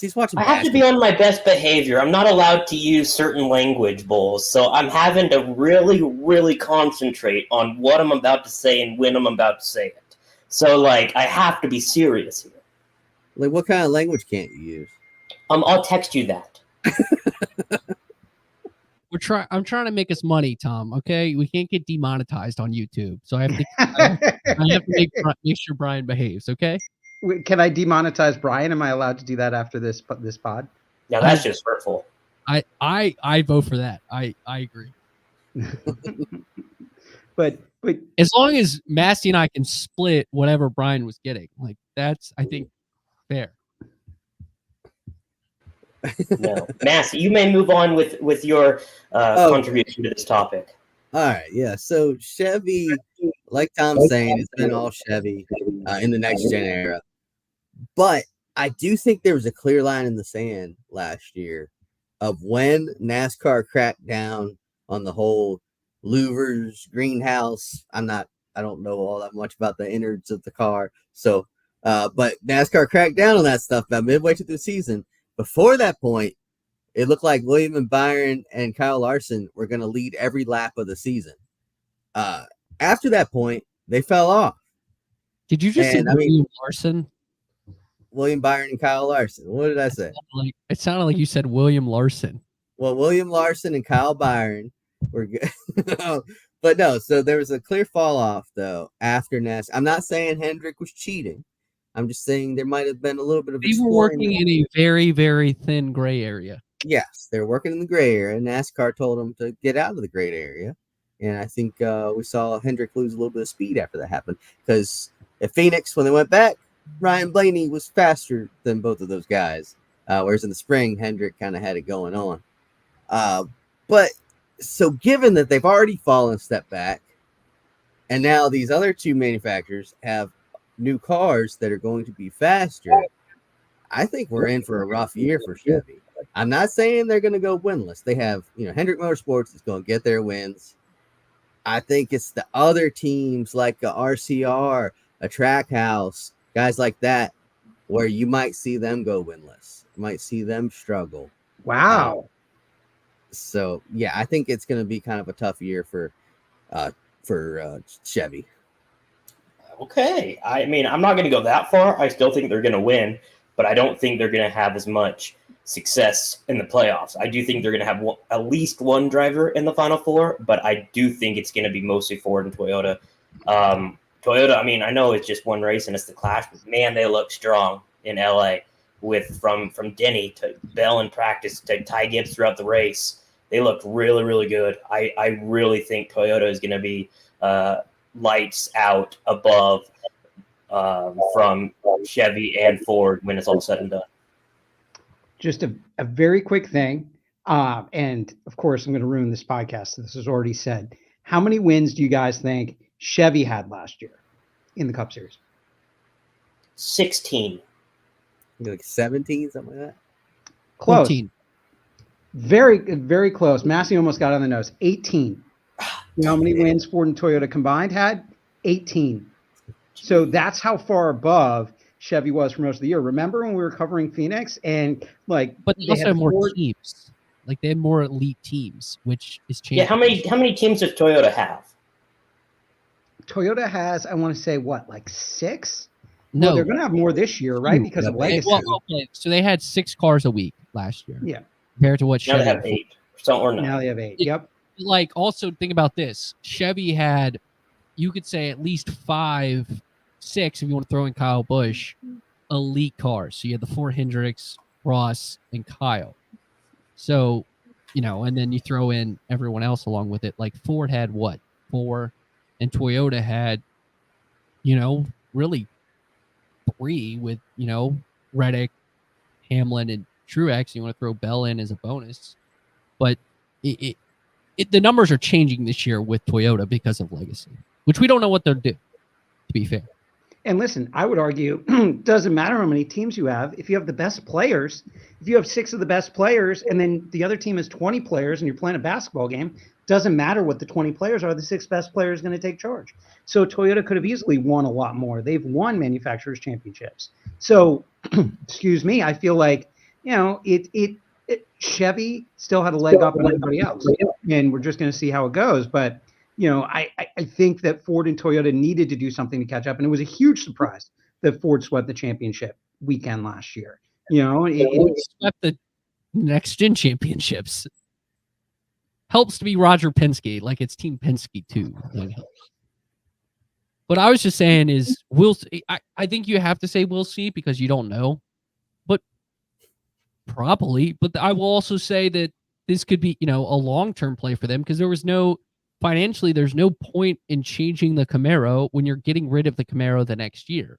He's watching. I have to be on my best behavior. I'm not allowed to use certain language, Bulls, so I'm having to really, really concentrate on what I'm about to say and when I'm about to say it. So, I have to be serious here. Like, what kind of language can't you use? I'll text you that. I'm trying to make us money, Tom. Okay, we can't get demonetized on YouTube, so I have to make sure Bryan behaves. Okay. Can I demonetize Bryan? Am I allowed to do that after this pod? Now that's just hurtful. I vote for that. I agree. but as long as Massie and I can split whatever Bryan was getting, that's I think fair. No, Massie, you may move on with your contribution to this topic. All right, yeah. So Chevy, like Tom's saying, it's been all Chevy in the next gen era. But I do think there was a clear line in the sand last year of when NASCAR cracked down on the whole louvers, greenhouse. I don't know all that much about the innards of the car. So, but NASCAR cracked down on that stuff about midway through the season. Before that point, it looked like William and Bryan and Kyle Larson were going to lead every lap of the season. After that point, they fell off. Did you just say William Larson? William Byron and Kyle Larson. What did I say? It sounded like you said William Larson. Well, William Larson and Kyle Byron were good. But no, so there was a clear fall off, though, after NASCAR. I'm not saying Hendrick was cheating. I'm just saying there might have been a little bit of. They were working in a very, very thin gray area. Yes, they're working in the gray area. NASCAR told them to get out of the gray area. And I think we saw Hendrick lose a little bit of speed after that happened. Because at Phoenix, when they went back, Ryan Blaney was faster than both of those guys. Whereas in the spring, Hendrick kind of had it going on. But so given that they've already fallen a step back, and now these other two manufacturers have new cars that are going to be faster, I think we're in for a rough year for Chevy. I'm not saying they're going to go winless. They have, Hendrick Motorsports is going to get their wins. I think it's the other teams like a RCR, a Trackhouse, guys like that, where you might see them go winless. You might see them struggle. Wow. So yeah, I think it's going to be kind of a tough year for Chevy. Okay. I mean, I'm not going to go that far. I still think they're going to win, but I don't think they're going to have as much success in the playoffs. I do think they're going to have at least one driver in the Final Four, but I do think it's going to be mostly Ford and Toyota. Toyota, I mean, I know it's just one race and it's the Clash, but man, they look strong in LA with from Denny to Bell in practice to Ty Gibbs throughout the race. They looked really, really good. I really think Toyota is going to be lights out above from Chevy and Ford when it's all said and done. Just a very quick thing. And of course, I'm going to ruin this podcast. This is already said. How many wins do you guys think Chevy had last year in the Cup Series? 16. Like 17, something like that? Close. 14. Very, very close. Massie almost got on the nose. 18. You know how many wins Ford and Toyota combined had? 18. So that's how far above Chevy was for most of the year. Remember when we were covering Phoenix and but they also have more teams. Like they have more elite teams, which is changing. Yeah, how many teams does Toyota have? Toyota has, I want to say, what, like 6? No, well, they're going to have more this year, right? Because of legacy. Well, okay, so they had 6 cars a week last year. Yeah. Compared to what now Chevy they have 8. Or not. Now they have 8. Yep. Like, also think about this. Chevy had, you could say, at least 5 6, if you want to throw in Kyle Busch, elite cars. So you had the 4 Hendricks, Ross, and Kyle. So, and then you throw in everyone else along with it. Like Ford had what? 4, and Toyota had, really 3 with, Reddick, Hamlin, and Truex. You want to throw Bell in as a bonus. But the numbers are changing this year with Toyota because of legacy, which we don't know what they'll do, to be fair. And listen, I would argue it doesn't matter how many teams you have. If you have the best players, if you have 6 of the best players and then the other team has 20 players and you're playing a basketball game, doesn't matter what the 20 players are, the 6 best players are going to take charge. So Toyota could have easily won a lot more. They've won manufacturers championships. So, excuse me, I feel like, Chevy still had a leg up on everybody else. And we're just going to see how it goes. But I think that Ford and Toyota needed to do something to catch up. And it was a huge surprise that Ford swept the championship weekend last year. It swept the next gen championships. Helps to be Roger Penske, like it's Team Penske too. What I was just saying is, I think you have to say we'll see because you don't know. But probably. But I will also say that this could be, a long-term play for them because there's no point in changing the Camaro when you're getting rid of the Camaro the next year.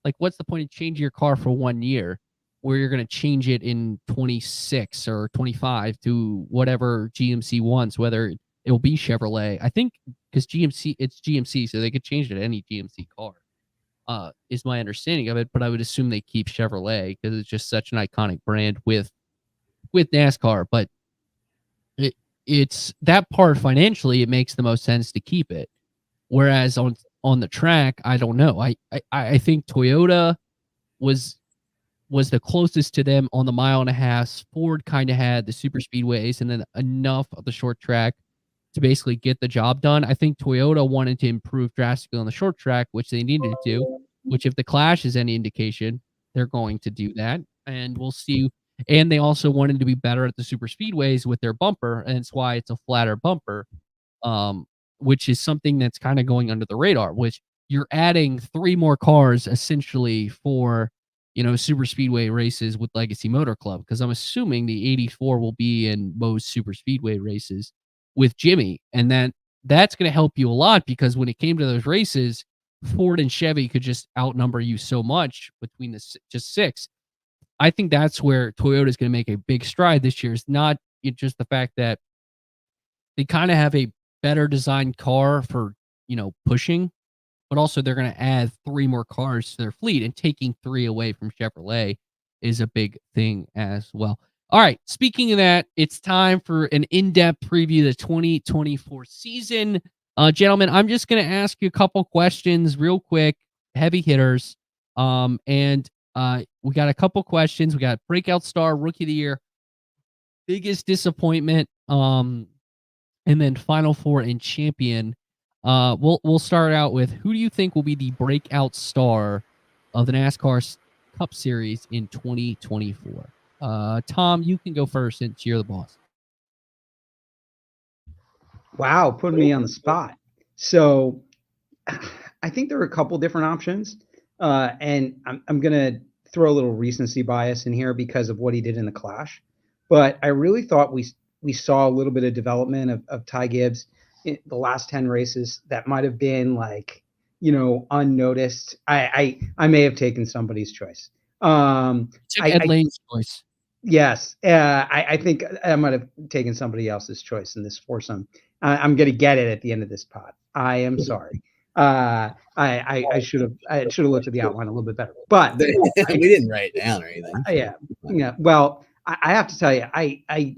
Like, what's the point of changing your car for 1 year where you're going to change it in 26 or 25 to whatever GMC wants, whether it'll be Chevrolet. I think because it's GMC, so they could change it to any GMC car, is my understanding of it. But I would assume they keep Chevrolet because it's just such an iconic brand with NASCAR. But it's that part financially, it makes the most sense to keep it. Whereas on the track, I don't know. I think Toyota was the closest to them on the 1.5 miles. Ford kind of had the super speedways and then enough of the short track to basically get the job done. I think Toyota wanted to improve drastically on the short track, which they needed to, which if the Clash is any indication, they're going to do that. And we'll see. And they also wanted to be better at the super speedways with their bumper, and it's why it's a flatter bumper, which is something that's kind of going under the radar, which you're adding 3 more cars essentially for, super speedway races with Legacy Motor Club, because I'm assuming the 84 will be in most super speedway races with Jimmy, and that's going to help you a lot because when it came to those races, Ford and Chevy could just outnumber you so much between just 6. I think that's where Toyota is going to make a big stride this year. It's not just the fact that they kind of have a better designed car for, pushing, but also they're going to add 3 more cars to their fleet, and taking 3 away from Chevrolet is a big thing as well. All right. Speaking of that, it's time for an in-depth preview of the 2024 season. Gentlemen, I'm just going to ask you a couple questions real quick, heavy hitters. We got a couple questions. We got breakout star, rookie of the year, biggest disappointment, and then Final Four and champion. We'll start out with, who do you think will be the breakout star of the NASCAR Cup Series in 2024? Tom, you can go first since you're the boss. Wow, putting me on the spot. So I think there are a couple different options, and I'm going to throw a little recency bias in here because of what he did in the Clash. But I really thought we saw a little bit of development of Ty Gibbs in the last 10 races that might have been unnoticed. I may have taken somebody's choice. Took Ed Lane's choice. Yes. I think I might have taken somebody else's choice in this foursome. I'm going to get it at the end of this pod. I am sorry. I should have looked at the outline a little bit better, but we didn't write it down or anything. Yeah. Well, I have to tell you, I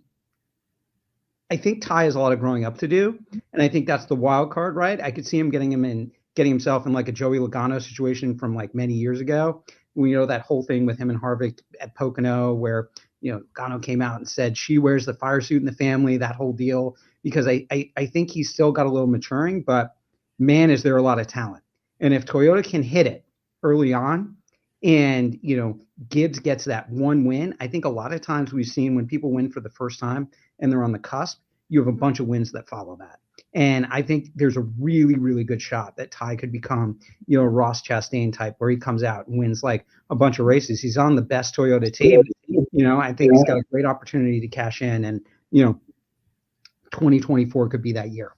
think Ty has a lot of growing up to do, and I think that's the wild card, right? I could see him getting himself in like a Joey Logano situation from like many years ago. That whole thing with him and Harvick at Pocono, where Logano came out and said she wears the fire suit in the family, that whole deal. Because I think he's still got a little maturing, but man, is there a lot of talent. And if Toyota can hit it early on and, Gibbs gets that one win, I think a lot of times we've seen when people win for the first time and they're on the cusp, you have a bunch of wins that follow that. And I think there's a really, really good shot that Ty could become, you know, a Ross Chastain type where he comes out and wins like a bunch of races. He's on the best Toyota team. You know, I think he's got a great opportunity to cash in, and, you know, 2024 could be that year.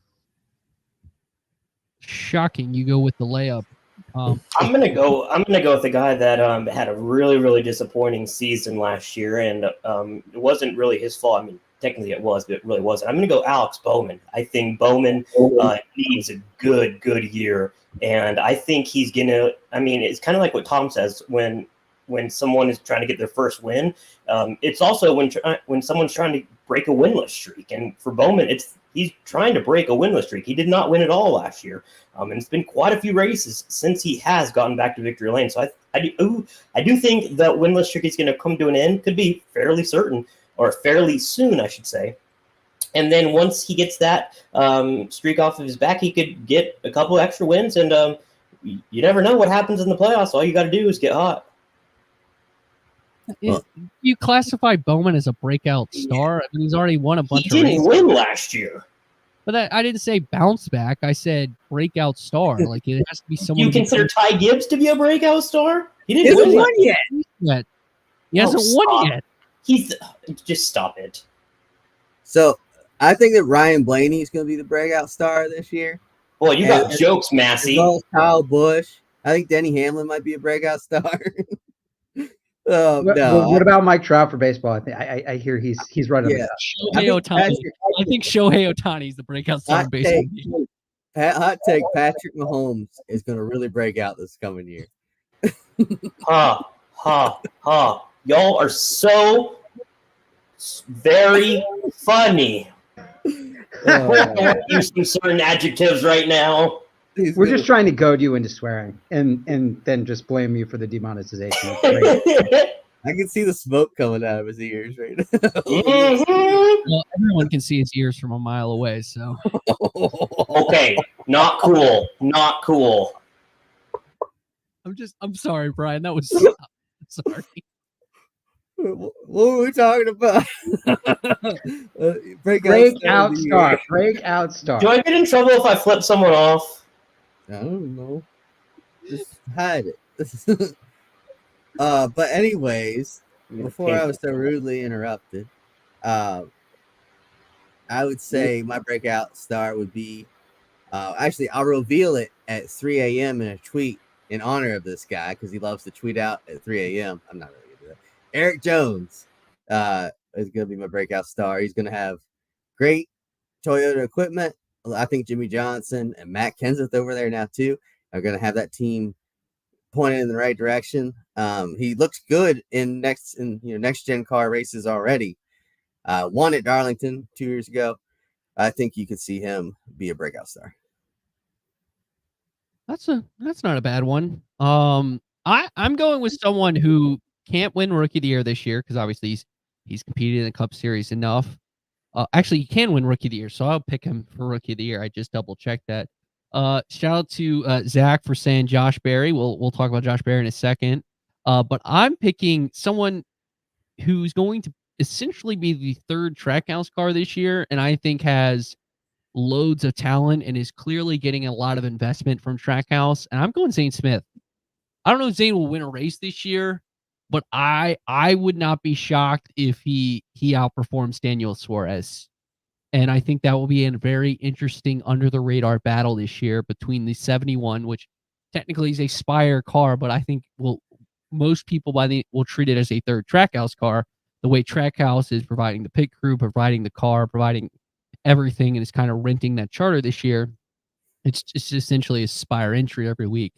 Shocking. You go with the layup. I'm gonna go with the guy that had a really, really disappointing season last year, and it wasn't really his fault. I mean, technically it was, but it really wasn't. I'm gonna go Alex Bowman. I think Bowman needs a good year, and I think he's gonna. I mean, it's kind of like what Tom says when someone is trying to get their first win. It's also when someone's trying to break a winless streak, and for Bowman, he's trying to break a winless streak. He did not win at all last year, and it's been quite a few races since he has gotten back to victory lane. So I do think that winless streak is going to come to an end. Could be fairly certain, or fairly soon, I should say. And then once he gets that streak off of his back, he could get a couple extra wins. And you never know what happens in the playoffs. All you got to do is get hot. You classify Bowman as a breakout star? I mean, he's already won a bunch of races. He didn't win last year. But I didn't say bounce back. I said breakout star. Like, it has to be someone. You consider Ty Gibbs to be a breakout star? He He didn't hasn't win won yet. He hasn't won yet. Just stop it. So I think that Ryan Blaney is going to be the breakout star this year. Boy, you got jokes, Massie. As well as Kyle Busch. I think Denny Hamlin might be a breakout star. What about Mike Trout for baseball? I hear he's right on that. Shohei Ohtani. I think Shohei Ohtani is the breakout star in baseball. Hot take, Patrick Mahomes is going to really break out this coming year. Y'all are so very funny. Use some certain adjectives right now. We're just trying to goad you into swearing and then just blame you for the demonetization. I can see the smoke coming out of his ears right now. Well, everyone can see his ears from a mile away, so. Okay, not cool. Not cool. I'm sorry, Bryan. That was sorry. What were we talking about? Breakout star. Do I get in trouble if I flip someone off? I don't know. Just hide it. But anyways, before I was so rudely interrupted, I would say my breakout star would be, actually, I'll reveal it at 3 a.m. in a tweet in honor of this guy because he loves to tweet out at 3 a.m. I'm not really going to do that. Eric Jones is going to be my breakout star. He's going to have great Toyota equipment. I think Jimmy Johnson and Matt Kenseth over there now too are going to have that team pointed in the right direction. He looks good in next gen car races already. Won at Darlington 2 years ago. I think you could see him be a breakout star. That's not a bad one. I'm going with someone who can't win Rookie of the Year this year because obviously he's competed in the Cup Series enough. Actually, he can win Rookie of the Year, so I'll pick him for Rookie of the Year. I just double-checked that. Shout out to Zach for saying Josh Berry. We'll talk about Josh Berry in a second. But I'm picking someone who's going to essentially be the third Trackhouse car this year, and I think has loads of talent and is clearly getting a lot of investment from Trackhouse. And I'm going Zane Smith. I don't know if Zane will win a race this year, but I would not be shocked if he outperforms Daniel Suarez. And I think that will be a very interesting under-the-radar battle this year between the 71, which technically is a Spire car, but I think most people will treat it as a third Trackhouse car. The way Trackhouse is providing the pit crew, providing the car, providing everything, and is kind of renting that charter this year. It's just essentially a Spire entry every week.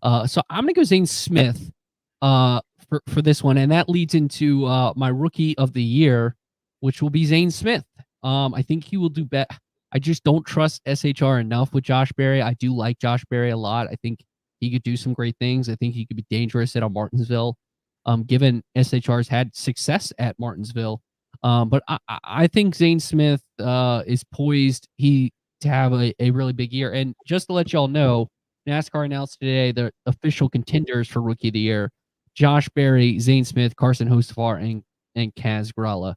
So I'm going to go Zane Smith for this one, and that leads into my Rookie of the Year, which will be Zane Smith. I think he will do better. I just don't trust SHR enough with Josh Berry. I do like Josh Berry a lot. I think he could do some great things. I think he could be dangerous at Martinsville, given SHR's had success at Martinsville. But I think Zane Smith is poised to have a really big year. And just to let y'all know, NASCAR announced today the official contenders for Rookie of the Year: Josh Berry, Zane Smith, Carson Hocevar, and Kaz Grala.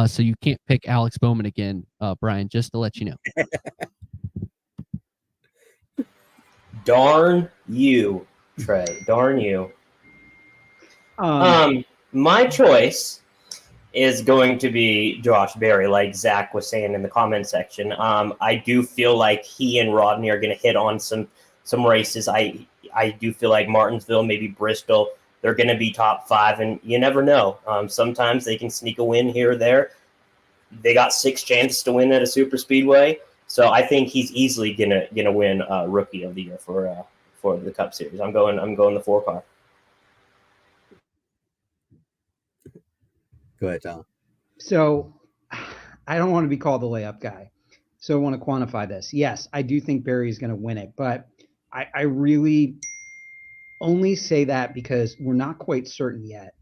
So you can't pick Alex Bowman again, Bryan, just to let you know. Darn you, Trey. Darn you. Um, My choice is going to be Josh Berry, like Zach was saying in the comment section. I do feel like he and Rodney are going to hit on some races. I do feel like Martinsville, maybe Bristol, they're going to be top 5, and you never know. Sometimes they can sneak a win here or there. They got 6 chances to win at a super speedway, so I think he's easily gonna win Rookie of the Year for the Cup Series. I'm going the 4-car. Go ahead, Tom. So I don't want to be called the layup guy. So I want to quantify this. Yes, I do think Barry is going to win it, but I really only say that because we're not quite certain yet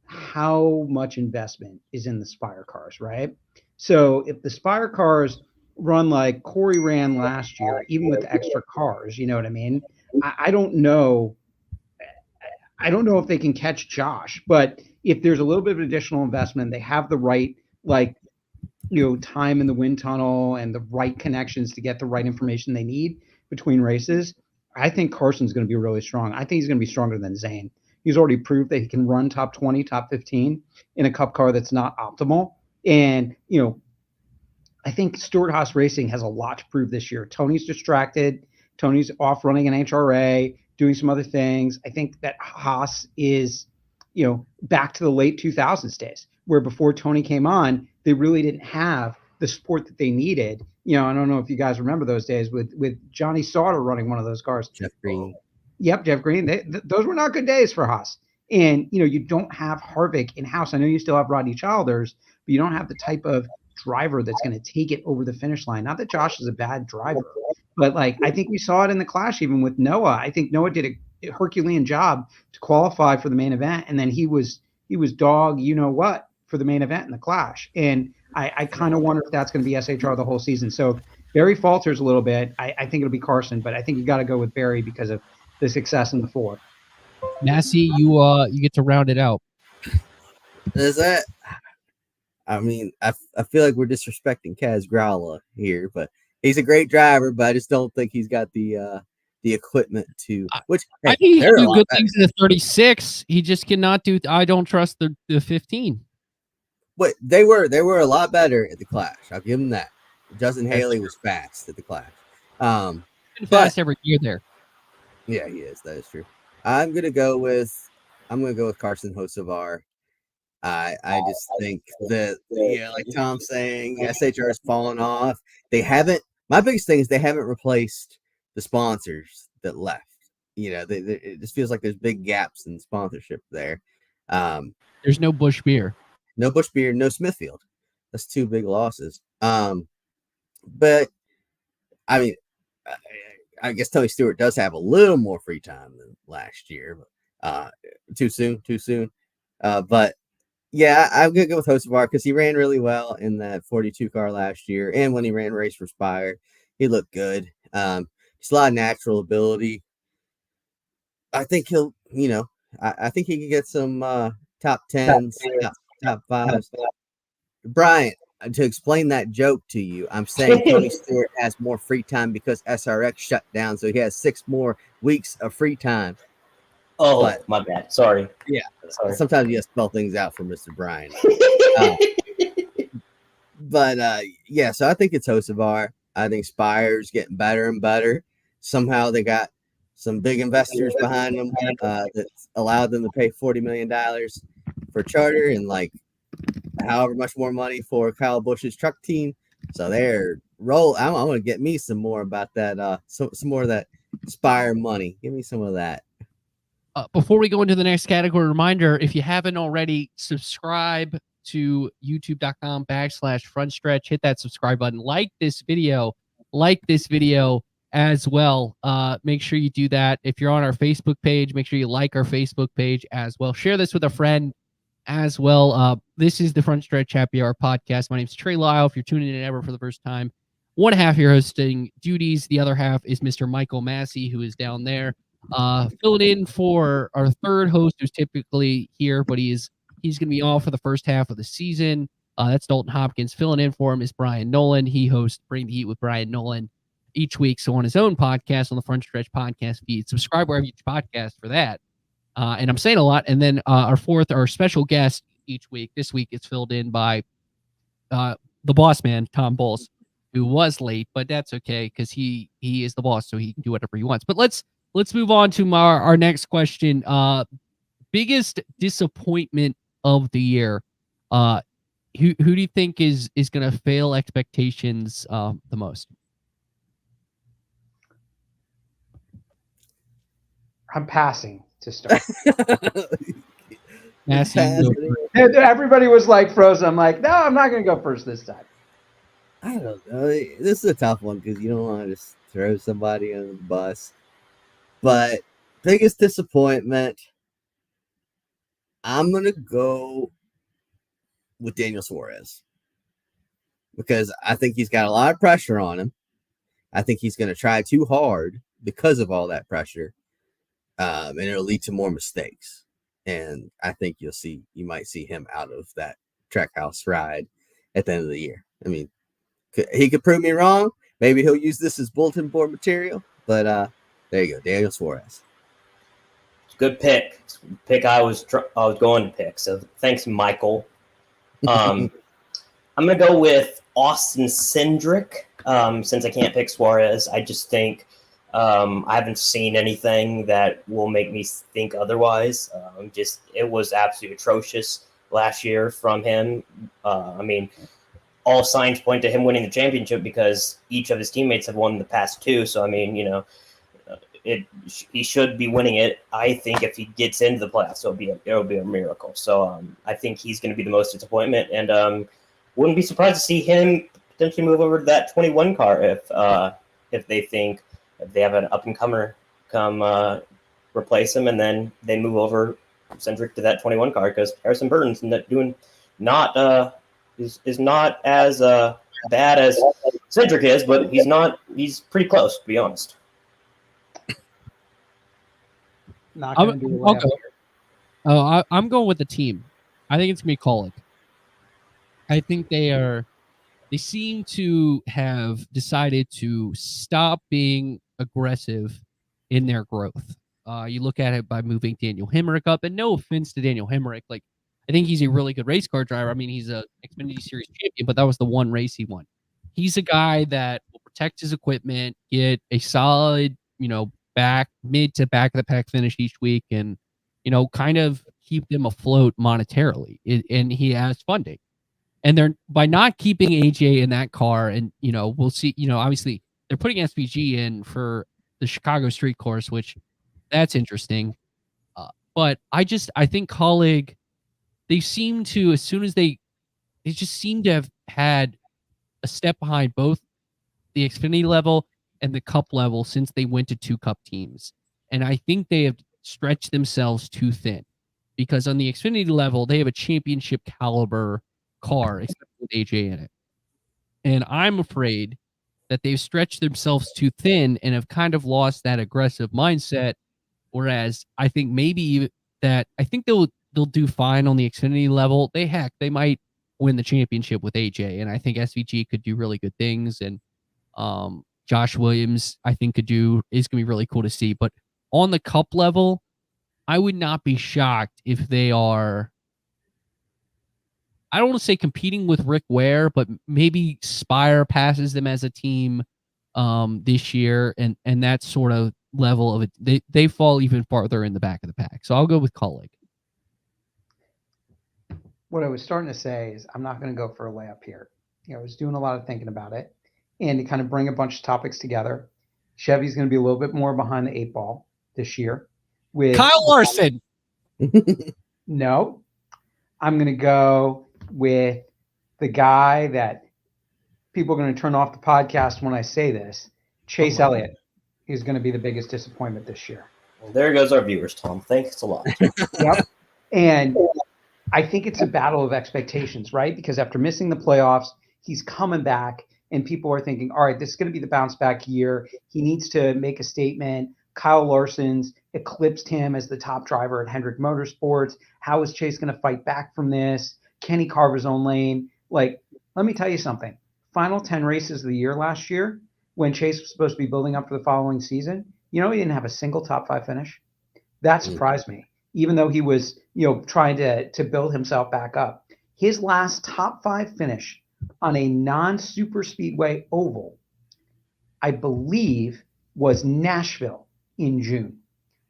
how much investment is in the Spire cars, right? So if the Spire cars run like Corey ran last year, even with the extra cars, you know what I mean? I don't know. I don't know if they can catch Josh, but if there's a little bit of additional investment, they have the right, like, time in the wind tunnel and the right connections to get the right information they need between races. I think Carson's going to be really strong. I think he's going to be stronger than Zane. He's already proved that he can run top 20, top 15 in a cup car that's not optimal. And, I think Stewart Haas Racing has a lot to prove this year. Tony's distracted. Tony's off running an HRA, doing some other things. I think that Haas is, back to the late 2000s days, where before Tony came on, they really didn't have the support that they needed. I don't know if you guys remember those days with Johnny Sauter running one of those cars. Jeff Green. Yep, Jeff Green. Those were not good days for Haas. And, you don't have Harvick in-house. I know you still have Rodney Childers, but you don't have the type of driver that's going to take it over the finish line. Not that Josh is a bad driver, but I think we saw it in the Clash even with Noah. I think Noah did a Herculean job to qualify for the main event, and then he was dog what for the main event in the Clash. And I kind of wonder if that's going to be SHR the whole season. So Barry falters a little bit. I think it'll be Carson, but I think you got to go with Barry because of the success in the 4. Massie, you get to round it out. Is that? I mean, I feel like we're disrespecting Kaz Growler here, but he's a great driver, but I just don't think he's got the equipment to. Which I think he can do good things in the 36. He just cannot do. I don't trust the 15. But they were a lot better at the Clash. I'll give them that. Justin Haley was fast at the Clash. Fast every year there. Yeah, he is. That is true. I'm gonna go with Carson Hocevar. I just think that like Tom's saying, SHR has fallen off. They haven't. My biggest thing is they haven't replaced the sponsors that left. It just feels like there's big gaps in sponsorship there. There's no Busch Beer. No Busch Beer, no Smithfield. That's 2 big losses. But I mean, I guess Tony Stewart does have a little more free time than last year. But too soon. But yeah, I'm gonna go with Hocevar because he ran really well in that 42 car last year, and when he ran race for Spire, he looked good. Just a lot of natural ability. I think he'll, I think he can get some top 10s, top 5s. Brian, to explain that joke to you, I'm saying Tony Stewart has more free time because SRX shut down, so he has 6 more weeks of free time. Oh, my bad. Sorry. Yeah. Sorry. Sometimes you have to spell things out for Mr. Bryan. So I think it's Hocevar. I think Spire's getting better and better. Somehow they got some big investors behind them that allowed them to pay $40 million for charter and however much more money for Kyle Busch's truck team. So they're roll. I want to get me some more about that. Some more of that Spire money. Give me some of that. Before we go into the next category, reminder, if you haven't already, subscribe to youtube.com/Frontstretch. Hit that subscribe button. Like this video as well. Make sure you do that. If you're on our Facebook page, make sure you like our Facebook page as well. Share this with a friend as well. This is the Frontstretch Happy Hour podcast. My name is Trey Lyle. If you're tuning in ever for the first time, one half your hosting duties. The other half is Mr. Michael Massie, who is down there. Filling in for our third host who's typically here, but he's going to be off for the first half of the season. That's Dalton Hopkins. Filling in for him is Bryan Nolen. He hosts Bring the Heat with Bryan Nolen each week. So on his own podcast, on the Front Stretch podcast feed, subscribe wherever you podcast for that. And I'm saying a lot. And then our special guest each week. This week it's filled in by the boss man, Tom Bowles, who was late, but that's okay because he is the boss, so he can do whatever he wants. But let's move on to our next question. Biggest disappointment of the year. Who do you think is going to fail expectations the most? I'm passing to start. Massie, Everybody was like frozen. I'm like, no, I'm not going to go first this time. I don't know. This is a tough one because you don't want to just throw somebody on the bus. But biggest disappointment, I'm going to go with Daniel Suarez because I think he's got a lot of pressure on him. I think he's going to try too hard because of all that pressure, and it'll lead to more mistakes. And I think you might see him out of that Trackhouse ride at the end of the year. I mean, he could prove me wrong. Maybe he'll use this as bulletin board material. But there you go, Daniel Suarez. Good pick. Pick I was going to pick. So thanks, Michael. I'm going to go with Austin Cindric since I can't pick Suarez. I just think I haven't seen anything that will make me think otherwise. It was absolutely atrocious last year from him. I mean, all signs point to him winning the championship because each of his teammates have won the past two. So, I mean, he should be winning it. I think if he gets into the playoffs, it'll be a miracle. So I think he's going to be the most disappointment, and wouldn't be surprised to see him potentially move over to that 21 car if they think if they have an up and comer come replace him, and then they move over Cindric to that 21 car because Harrison Burton's is not as bad as Cindric is, but he's pretty close, to be honest. Not going to do it. I'm going with the team. I think it's going to be Kaulig. I think they seem to have decided to stop being aggressive in their growth. You look at it by moving Daniel Hemrick up, and no offense to Daniel Hemrick, like I think he's a really good race car driver. I mean, he's a Xfinity Series champion, but that was the one race he won. He's a guy that will protect his equipment, get a solid, mid to back of the pack finish each week, and kind of keep them afloat monetarily. And he has funding. And they're by not keeping AJ in that car, and we'll see. Obviously they're putting SVG in for the Chicago Street Course, which that's interesting. But I think Kaulig, they seem to, as soon as they just seem to have had a step behind both the Xfinity level and the Cup level since they went to 2 Cup teams. And I think they have stretched themselves too thin because on the Xfinity level, they have a championship caliber car, except with AJ in it. And I'm afraid that they've stretched themselves too thin and have kind of lost that aggressive mindset. Whereas I think they'll do fine on the Xfinity level. They might win the championship with AJ, and I think SVG could do really good things. And Josh Williams, I think, is going to be really cool to see. But on the Cup level, I would not be shocked if they are, I don't want to say competing with Rick Ware, but maybe Spire passes them as a team this year, and that sort of level of it. They fall even farther in the back of the pack. So I'll go with Kaulig. What I was starting to say is I'm not going to go for a layup here. I was doing a lot of thinking about it, and to kind of bring a bunch of topics together. Chevy's going to be a little bit more behind the 8 ball this year. With Kyle Larson. No, I'm going to go with the guy that people are going to turn off the podcast when I say this. Chase Elliott is going to be the biggest disappointment this year. Well, there goes our viewers, Tom. Thanks a lot. Yep. And I think it's a battle of expectations, right? Because after missing the playoffs, he's coming back, and people are thinking, all right, this is going to be the bounce back year. He needs to make a statement. Kyle Larson's eclipsed him as the top driver at Hendrick Motorsports. How is Chase going to fight back from this? Can he carve his own lane? Like, let me tell you something. Final 10 races of the year last year, when Chase was supposed to be building up for the following season, he didn't have a single top 5 finish. That surprised me, even though he was, trying to build himself back up. His last top 5 finish on a non-super speedway oval, I believe, was Nashville in June.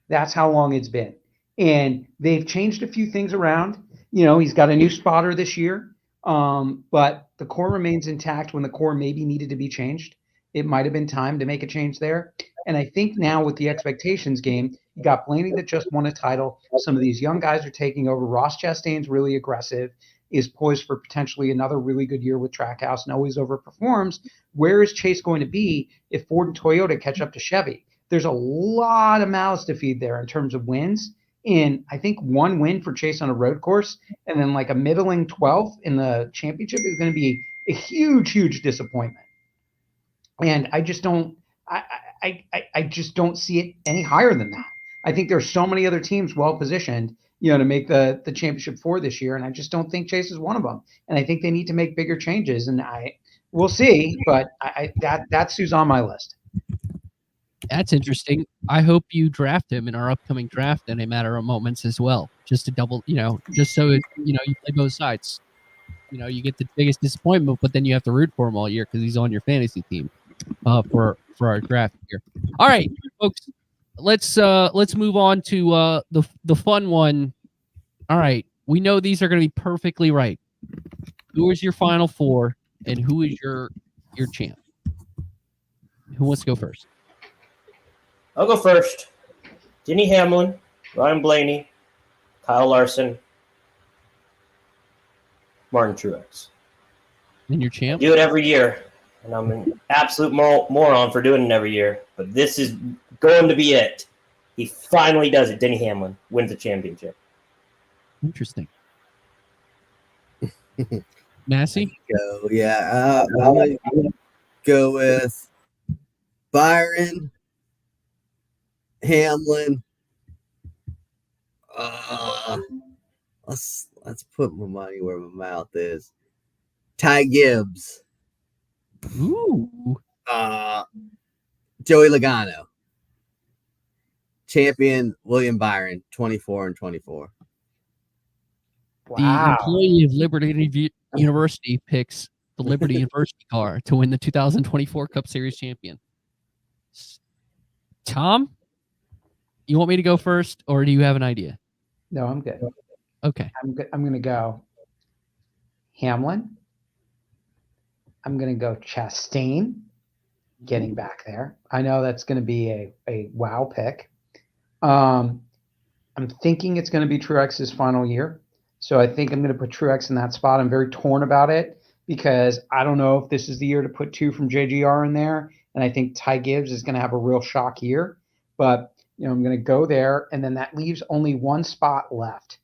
That's how long it's been. And they've changed a few things around. He's got a new spotter this year, but the core remains intact. When the core maybe needed to be changed, it might have been time to make a change there. And I think now with the expectations game, you got Blaney that just won a title. Some of these young guys are taking over. Ross Chastain's really aggressive, is poised for potentially another really good year with Trackhouse and always overperforms. Where is Chase going to be if Ford and Toyota catch up to Chevy? There's a lot of mouths to feed there in terms of wins. And I think one win for Chase on a road course and then like a middling 12th in the championship is going to be a huge, huge disappointment. And I just don't I just don't see it any higher than that. I think there's so many other teams well positioned, to make the championship for this year, and I just don't think Chase is one of them. And I think they need to make bigger changes. And we'll see, but that's who's on my list. That's interesting. I hope you draft him in our upcoming draft in a matter of moments as well, just to double, just so you play both sides. You get the biggest disappointment, but then you have to root for him all year because he's on your fantasy team for our draft here. All right, folks, let's move on to the fun one. All right, we know these are going to be perfectly right. Who is your final 4, and who is your champ? Who wants to go first? I'll go first. Denny Hamlin, Ryan Blaney, Kyle Larson, Martin Truex. And your champ? I do it every year, and I'm an absolute moron for doing it every year. But this is going to be it. He finally does it. Denny Hamlin wins the championship. Interesting. Massie? Go, yeah. I'm going to go with Byron, Hamlin. Let's put my money where my mouth is. Ty Gibbs. Ooh. Joey Logano. Champion William Byron, 24 and 24. The employee of Liberty University picks the Liberty University car to win the 2024 Cup Series champion. Tom, you want me to go first, or do you have an idea? No, I'm good. Okay. I'm going to go Hamlin. I'm going to go Chastain, getting back there. I know that's going to be a wow pick. I'm thinking it's going to be Truex's final year. So I think I'm going to put Truex in that spot. I'm very torn about it because I don't know if this is the year to put 2 from JGR in there. And I think Ty Gibbs is going to have a real shock year. But, I'm going to go there. And then that leaves only one spot left.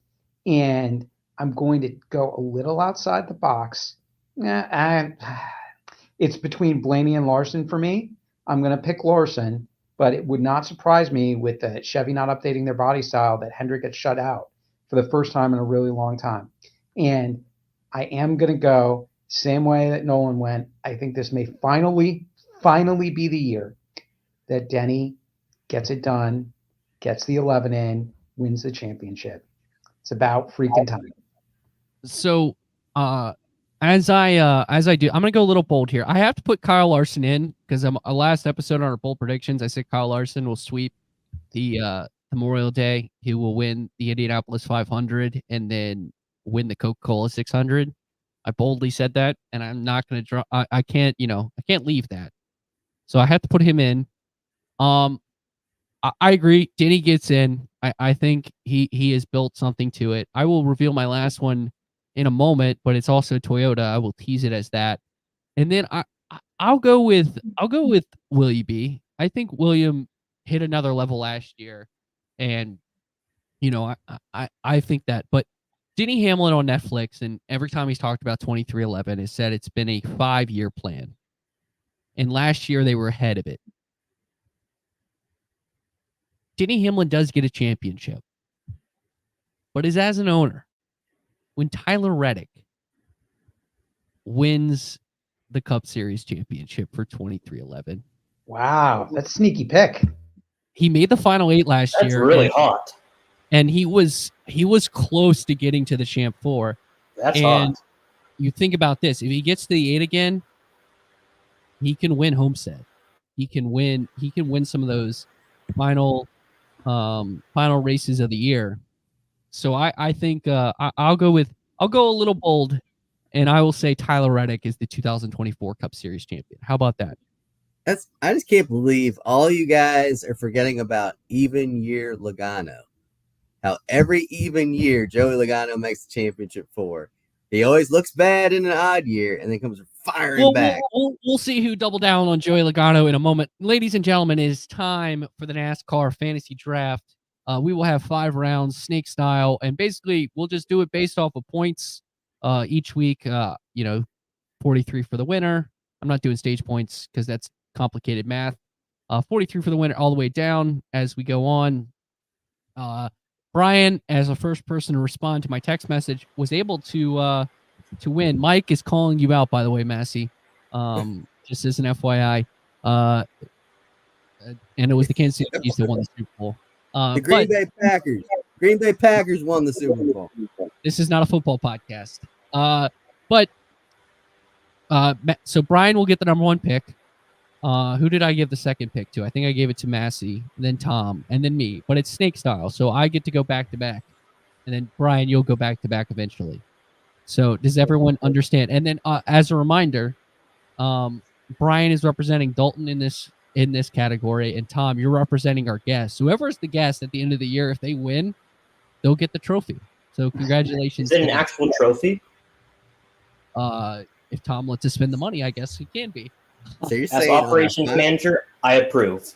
And I'm going to go a little outside the box. It's between Blaney and Larson for me. I'm going to pick Larson, but it would not surprise me with the Chevy not updating their body style that Hendrick gets shut out for the first time in a really long time. And I am going to go same way that Nolen went. I think this may finally be the year that Denny gets it done, gets the 11 in, wins the championship. It's about freaking time. So, as I do, I'm gonna go a little bold here. I have to put Kyle Larson in because a last episode on our bold predictions, I said Kyle Larson will sweep the Memorial Day. He will win the Indianapolis 500 and then win the Coca-Cola 600. I boldly said that, and I'm not gonna draw. I can't leave that. So I have to put him in. I agree. Denny gets in. I think he has built something to it. I will reveal my last one in a moment, but it's also Toyota. I will tease it as that. And then I'll go with Willie B. I think William hit another level last year, and I think that. But Denny Hamlin on Netflix, and every time he's talked about 2311, has said it's been a 5-year plan, and last year they were ahead of it. Denny Hamlin does get a championship, but as an owner, when Tyler Reddick wins the Cup Series championship for 2311, Wow, that's a sneaky pick. He made the final 8 last That's year. really and, hot. and he was close to getting to the Champ 4. That's And hot. you think about this: if he gets to the 8 again, he can win Homestead. He can win some of those final races of the year. So I think I'll go a little bold, and I will say Tyler Reddick is the 2024 Cup Series champion. How about that? I just can't believe all you guys are forgetting about even year Logano. How every even year Joey Logano makes the championship 4. He always looks bad in an odd year and then comes firing back. We'll see who double down on Joey Logano in a moment. Ladies and gentlemen, it is time for the NASCAR Fantasy Draft. We will have 5 rounds, snake style, and basically we'll just do it based off of points each week. 43 for the winner. I'm not doing stage points because that's complicated math. 43 for the winner all the way down as we go on. Bryan, as the first person to respond to my text message, was able to win. Mike is calling you out, by the way, Massie. Just as an FYI. And it was the Kansas City Chiefs that won the Super Bowl. The Green Bay Packers. Green Bay Packers won the Super Bowl. This is not a football podcast. So Bryan will get the number 1 pick. Who did I give the second pick to? I think I gave it to Massie, then Tom, and then me. But it's snake style, so I get to go back to back, and then Bryan, you'll go back to back eventually. So does everyone understand? And then as a reminder, Bryan is representing Dalton in this category, and Tom, you're representing our guest. Whoever is the guest at the end of the year, if they win, they'll get the trophy. So congratulations. Is it an actual trophy? If Tom lets us spend the money, I guess it can be. So you're As saying operations manager, I approve.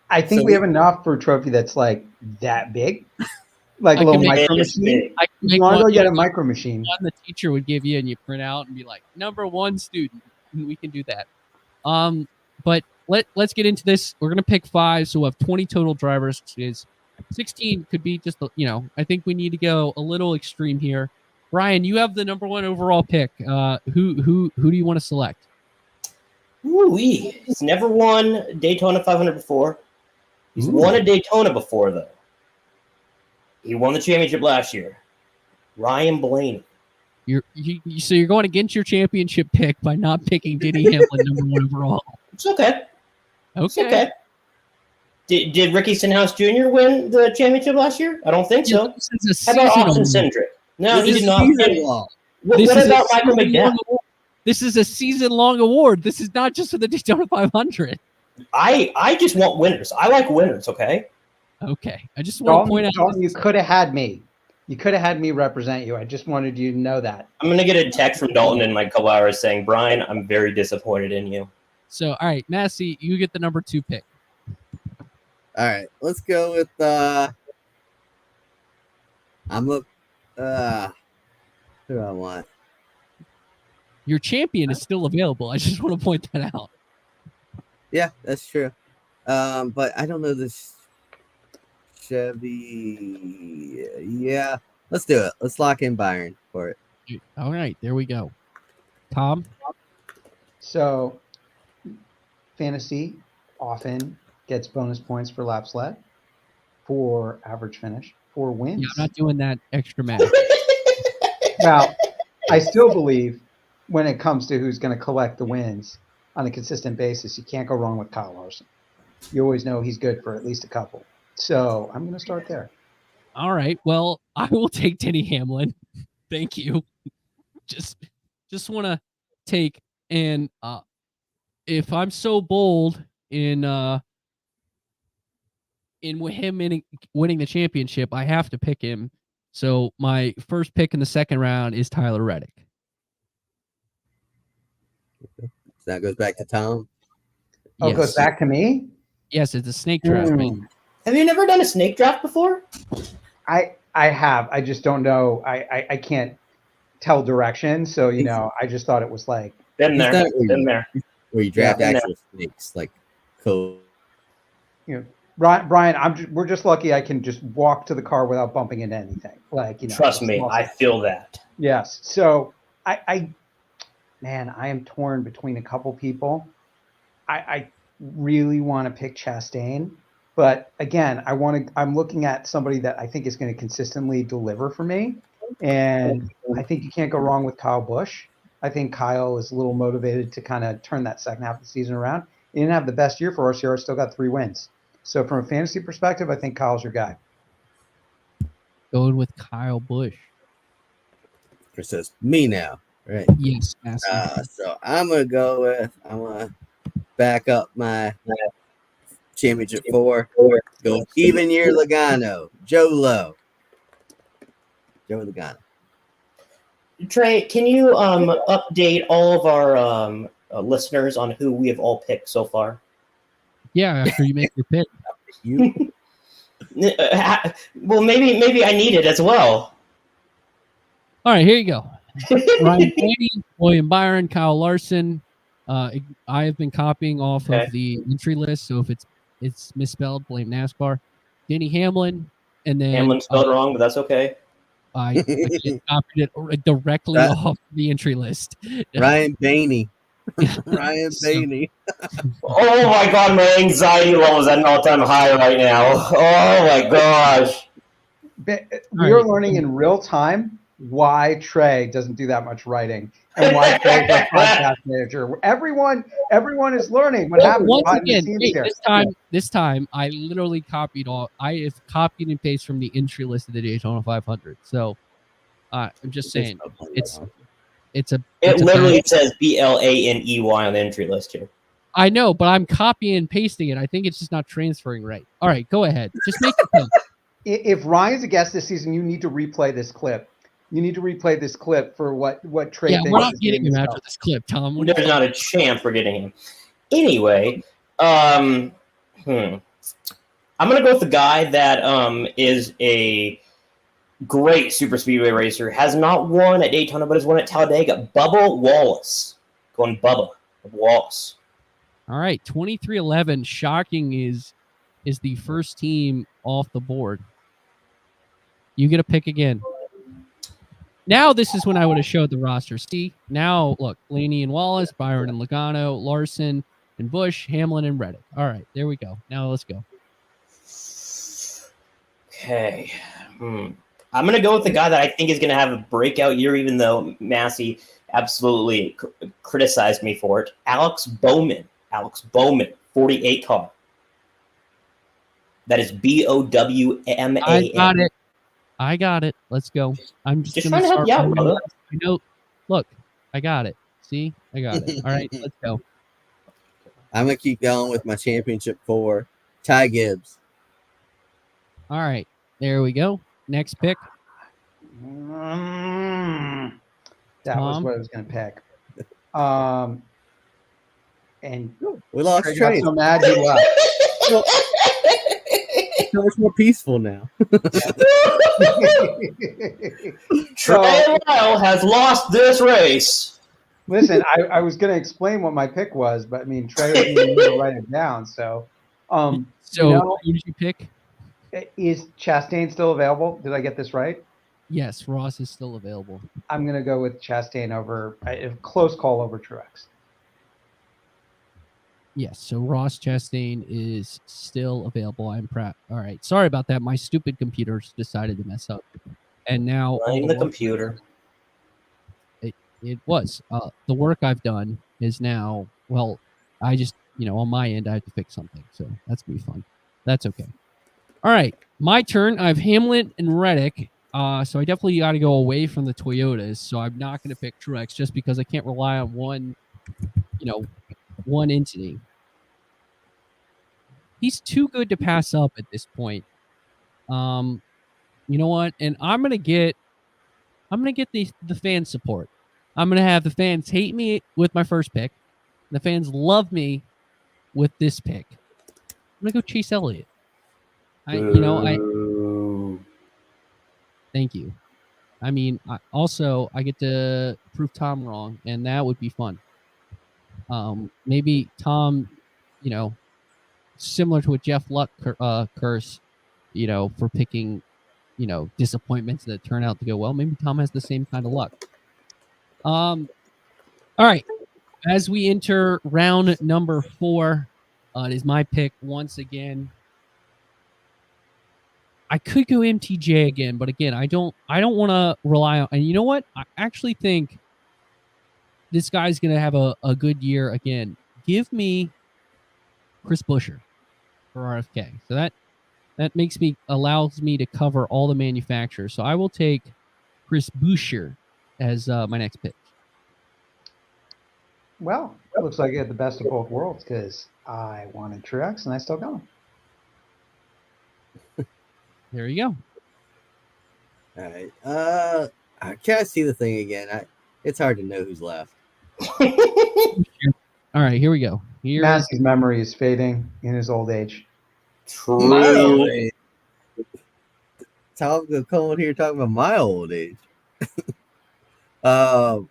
I think we have enough for a trophy that's like that big, like a little micro machine. I can You make want to one, go get a micro machine? one the teacher would give you, and you print out and be like, number 1 student. And we can do that. But let's get into this. We're gonna pick 5, so we'll have 20 total drivers. Is 16 could be just I think we need to go a little extreme here. Bryan, you have the number 1 overall pick. Who do you want to select? Ooh-wee. He's never won Daytona 500 before. He's won a Daytona before, though. He won the championship last year. Ryan Blaney. So you're going against your championship pick by not picking Denny Hamlin number 1 overall. It's okay. Okay. It's okay. Did Ricky Stenhouse Jr. win the championship last year? I don't think so. This is How a about season Austin award. Cindric? No, he This did is not. season long. What This is about a Michael season-long McDowell? award. This is a season-long award. This is not just for the Daytona 500. I just want winners. I like winners, okay? Okay. I just want to point out. Dalton, you could have had me. You could have had me represent you. I just wanted you to know that. I'm going to get a text from Dalton in like a couple hours saying, Bryan, I'm very disappointed in you. So, all right, Massie, you get the number 2 pick. All right, let's go with who do I want? Your champion is still available. I just want to point that out. Yeah, that's true. But I don't know this Chevy. Yeah, let's do it. Let's lock in Byron for it. All right, there we go. Tom? So, fantasy often gets bonus points for laps led, for average finish, for wins. Yeah, I'm not doing that extra math. Now, I still believe when it comes to who's going to collect the wins on a consistent basis, you can't go wrong with Kyle Larson. You always know he's good for at least a couple. So I'm going to start there. All right. Well, I will take Denny Hamlin. Thank you. Just want to take, and if I'm so bold in him winning the championship, I have to pick him. So my first pick in the second round is Tyler Reddick. So that goes back to Tom. Oh, it goes back to me? Yes, it's a snake draft. Man. Have you never done a snake draft before? I have. I just don't know. I can't tell direction. So, I just thought it was like. Been there. Been there. Where you draft actual snakes, like code. Bryan, we're just lucky I can just walk to the car without bumping into anything. Trust me, I feel that. Yes. So I am torn between a couple people. I really want to pick Chastain, but again, I'm looking at somebody that I think is going to consistently deliver for me, and I think you can't go wrong with Kyle Busch. I think Kyle is a little motivated to kind of turn that second half of the season around. He didn't have the best year for RCR, still got 3 wins. So from a fantasy perspective, I think Kyle's your guy. Going with Kyle Busch. Chris says me now, right? Yes, Massie. So I'm gonna back up my championship 4. Go even year Logano, Joe Logano. Trey, can you update all of our listeners on who we have all picked so far? Yeah, after you make your pick. You Well, maybe I need it as well. All right, here you go. Ryan Blaney, William Byron, Kyle Larson. I have been copying off Okay. of the entry list, so if it's misspelled, blame NASCAR. Denny Hamlin, and then Hamlin spelled wrong, but that's okay. I just copied it directly off the entry list. Ryan Blaney. Ryan So- Blaney. Oh my god, my anxiety level is at an all-time high right now. Oh my gosh. We are learning in real time why Trey doesn't do that much writing and why Trey's a podcast manager. Everyone is learning what happens Once behind the again, scenes hey, here. this time, I literally copied all. I have copied and pasted from the entry list of the Daytona 500. So, I'm just saying, it's a. It it's a literally bad- says BLANEY on the entry list here. I know, but I'm copying and pasting it. I think it's just not transferring right. All right, go ahead. Just make your pick. If Ryan's a guest this season, you need to replay this clip. You need to replay this clip for what Trey Yeah, thinks. we're not is getting being him himself. after this clip, Tom. What are There's you not a chance we're getting him. Anyway, I'm gonna go with the guy that is a great super speedway racer. Has not won at Daytona, but has won at Talladega. Bubba Wallace. Going Bubba Wallace. All right, 2311. Shocking is the first team off the board. You get a pick again. Now this is when I would have showed the roster. See, now look, Blaney and Wallace, Byron and Logano, Larson and Bush, Hamlin and Reddick. All right, there we go. Now let's go. Okay. I'm going to go with the guy that I think is going to have a breakout year, even though Massie absolutely criticized me for it. Alex Bowman. 48 car. That is BOWMAN. I got it. Let's go. I'm just trying to help you out, brother. I know. Look, I got it. See, I got it. All right, let's go. I'm gonna keep going with my championship 4. Ty Gibbs. All right, there we go. Next pick. That was Tom? what I was going to pick. And We lost Trey got Trey. so mad he left. So much more peaceful now. Trey Lyle has lost this race. Listen, I was going to explain what my pick was, but I mean, Trey didn't even need to write it down. So, So who did you pick? is Chastain still available? Did I get this right? Yes, Ross is still available. I'm going to go with Chastain over a close call over Truex. Yes, so Ross Chastain is still available. I'm proud. All right, sorry about that. My stupid computers decided to mess up, and now Blame the computer. It was the work I've done is now. Well, I just on my end I have to fix something, so that's gonna be fun. That's okay. All right, my turn. I have Hamlin and Reddick. So I definitely got to go away from the Toyotas. So I'm not going to pick Truex just because I can't rely on one entity. He's too good to pass up at this point. You know what? And I'm gonna get the fan support. I'm gonna have the fans hate me with my first pick. The fans love me with this pick. I'm gonna go Chase Elliott. Thank you. I mean, I get to prove Tom wrong, and that would be fun. Maybe Tom, similar to a Jeff Luck curse, for picking, disappointments that turn out to go well. Maybe Tom has the same kind of luck. All right. As we enter round number 4, It is my pick once again. I could go MTJ again, but again, I don't want to rely on. And you know what? I actually think this guy's going to have a good year again. Give me Chris Buescher for RFK. So that allows me to cover all the manufacturers. So I will take Chris Buescher as my next pick. Well, it looks like you had the best of both worlds because I wanted Truex and I still got him. There you go. All right. I can't see the thing again. It's hard to know who's left. All right, here we go. Massie's memory is fading in his old age. True. Tom go coming here talking about my old age. Oh,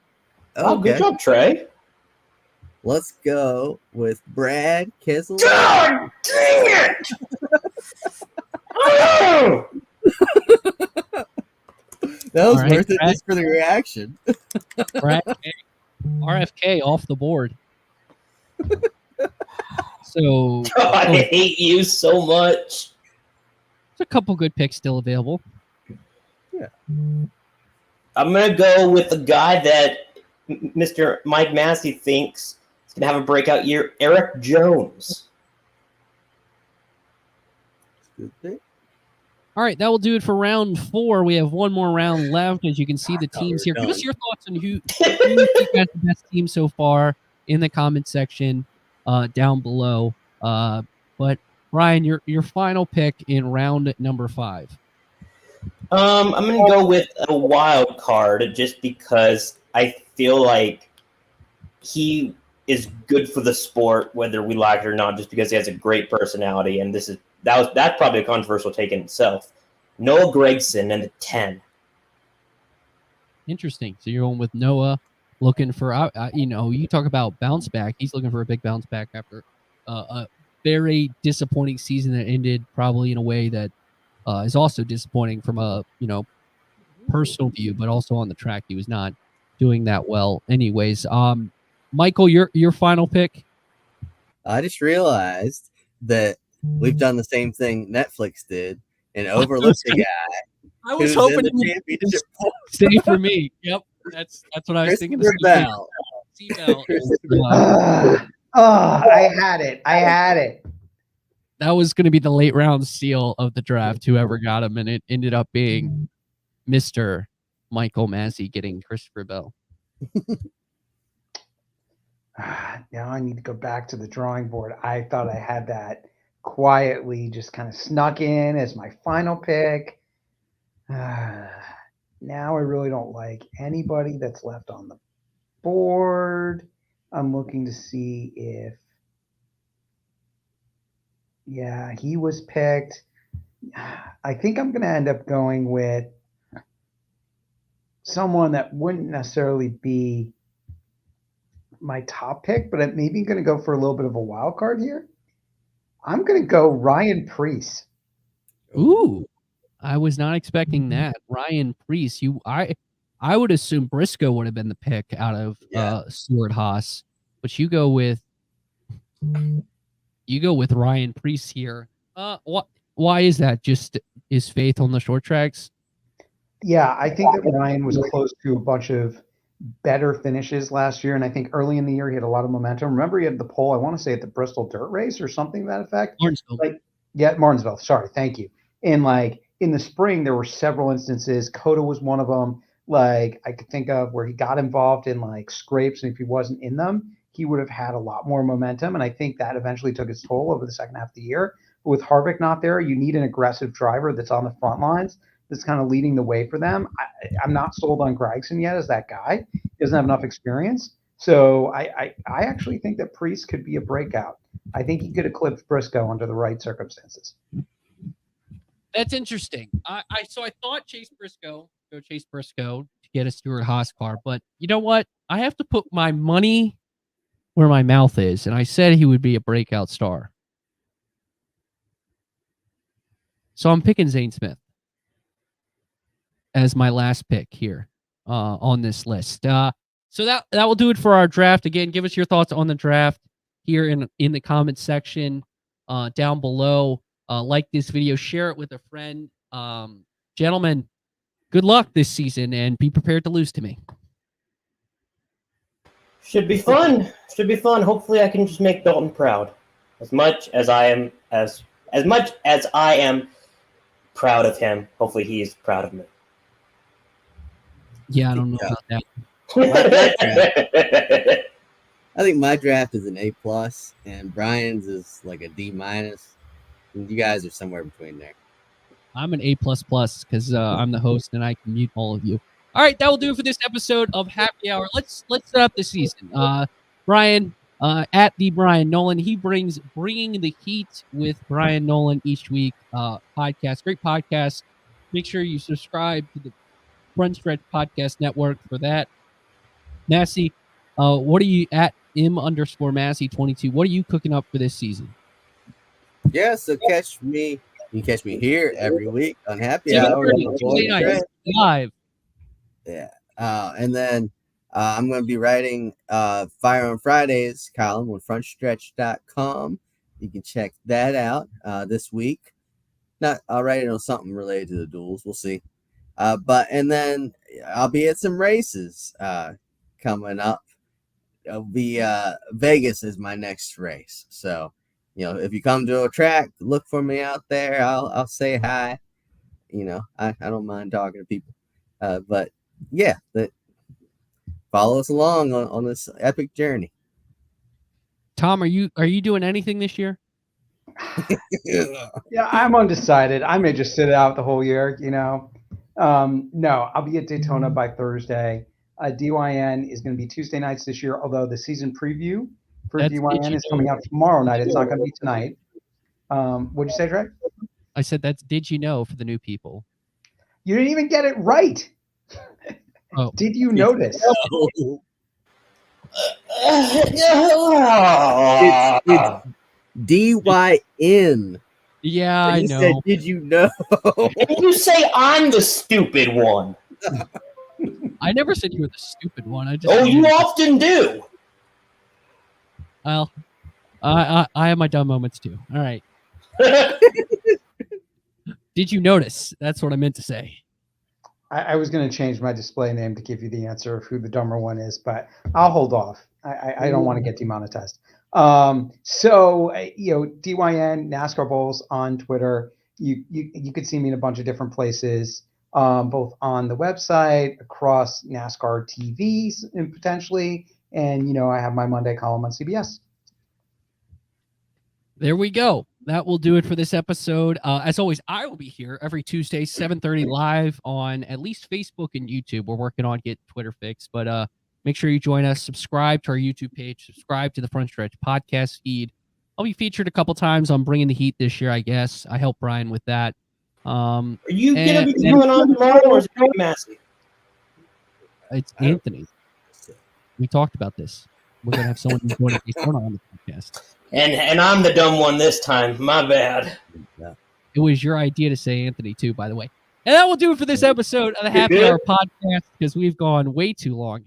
good job, Trey. Let's go with Brad Keselowski. God dang it! Oh! That was All right, worth it Brad. just for the reaction. RFK off the board. So I hate you so much. there's a couple good picks still available. Yeah. I'm going to go with the guy that Mr. Mike Massie thinks is going to have a breakout year, Eric Jones. Good thing. All right, that will do it for round 4. We have one more round left. As you can see, the teams here. Give us your thoughts on who you think has the best team so far in the comment section down below. But Bryan, your final pick in round number 5. I'm going to go with a wild card just because I feel like he is good for the sport, whether we like it or not, just because he has a great personality. And that's probably a controversial take in itself. Noah Gragson and the 10. Interesting. So you're going with Noah, looking for you talk about bounce back. He's looking for a big bounce back after a very disappointing season that ended probably in a way that is also disappointing from a personal view, but also on the track he was not doing that well. Anyways, Michael, your final pick. I just realized that we've done the same thing Netflix did and overlooked the guy. I was who's hoping in the you championship. stay for me. Yep, that's what I was thinking. Christopher Bell. I had it. That was going to be the late round steal of the draft, whoever got him, and it ended up being Mr. Michael Massie getting Christopher Bell. Now I need to go back to the drawing board. I thought I had that quietly just kind of snuck in as my final pick. Now I really don't like anybody that's left on the board. I'm looking to see if, he was picked. I think I'm going to end up going with someone that wouldn't necessarily be my top pick, but I'm maybe going to go for a little bit of a wild card here. I'm going to go Ryan Preece. Ooh, I was not expecting that. Ryan Preece. I would assume Briscoe would have been the pick out of Stewart Haas, but you go with Ryan Preece here. Why is that? Just his faith on the short tracks? Yeah, I think that Ryan was close to a bunch of better finishes last year, and I think early in the year he had a lot of momentum. Remember, he had the pole, I want to say, at the Bristol Dirt Race or something to that effect. Martinsville. Martinsville. Sorry, thank you. And in the spring, there were several instances. Coda was one of them. I could think of where he got involved in scrapes, and if he wasn't in them, he would have had a lot more momentum. And I think that eventually took its toll over the second half of the year. But with Harvick not there, you need an aggressive driver that's on the front lines, that's kind of leading the way for them. I'm not sold on Gragson yet as that guy. He doesn't have enough experience. So I actually think that Preece could be a breakout. I think he could eclipse Briscoe under the right circumstances. That's interesting. I thought Chase Briscoe to get a Stewart Haas car, but you know what? I have to put my money where my mouth is, and I said he would be a breakout star. So I'm picking Zane Smith as my last pick here on this list. So that will do it for our draft. Again, give us your thoughts on the draft. here in the comments section down below. Like this video, share it with a friend. Gentlemen, good luck this season, and be prepared to lose to me. Should be fun. Should be fun. Hopefully, I can just make Dalton proud, as much as I am proud of him. Hopefully, he is proud of me. Yeah, I don't know about that. I think my draft is an A+, and Bryan's is like a D-. And you guys are somewhere between there. I'm an A++ because I'm the host and I can mute all of you. All right, that will do it for this episode of Happy Hour. Let's set up the season. Bryan, at the Bryan Nolen, he bringing the heat with Bryan Nolen each week. Podcast, great podcast. Make sure you subscribe to the Frontstretch Podcast Network for that. Massie, what are you at M_Massie22? What are you cooking up for this season? Yeah, so you can catch me here every week on Happy 7:30 Hour. Tuesday nights, live. Yeah. And then I'm going to be writing Fire on Fridays column on frontstretch.com. You can check that out this week. I'll write it on something related to the duels. We'll see. And then I'll be at some races coming up. It'll be Vegas is my next race. So, if you come to a track, look for me out there. I'll say hi. I don't mind talking to people. But yeah, follow us along on this epic journey. Tom, are you doing anything this year? Yeah, I'm undecided. I may just sit it out the whole year, No, I'll be at Daytona by Thursday. DYN is going to be Tuesday nights this year, although the season preview for DYN is coming out tomorrow night. It's not going to be tonight. What'd you say, Trey? I said that's Did You Know for the new people. You didn't even get it right. Oh. Did you notice? It's DYN. Yeah, I know. Said, did you know? And you say I'm the stupid one. I never said you were the stupid one. I just you often do. Well, I have my dumb moments too. All right. Did you notice? That's what I meant to say. I was going to change my display name to give you the answer of who the dumber one is, but I'll hold off. I don't want to get demonetized. DYN NASCAR Bowls on Twitter. You could see me in a bunch of different places, both on the website, across NASCAR TVs, and potentially. And I have my Monday column on CBS. There we go. That will do it for this episode. As always, I will be here every Tuesday, 7:30 live on at least Facebook and YouTube. We're working on getting Twitter fixed, but make sure you join us. Subscribe to our YouTube page. Subscribe to the Frontstretch podcast feed. I'll be featured a couple times on Bringing the Heat this year, I guess. I help Bryan with that. Are you going to be coming on tomorrow, or is it Massie? It's Anthony. We talked about this. We're going to have someone who's joining Daytona on the podcast. And I'm the dumb one this time. My bad. It was your idea to say Anthony, too, by the way. And that will do it for this episode of the Happy Hour podcast, because we've gone way too long.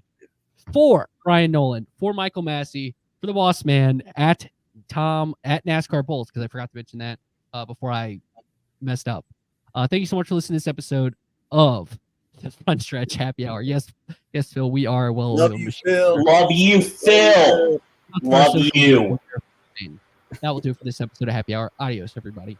For Bryan Nolen, for Michael Massie, for the boss man, at Tom, at NASCAR Bulls, because I forgot to mention that before I messed up. Thank you so much for listening to this episode of the Frontstretch Happy Hour. Yes, Phil, we are well. Love you, Phil. Love you, Phil. Love you. That will do it for this episode of Happy Hour. Adios, everybody.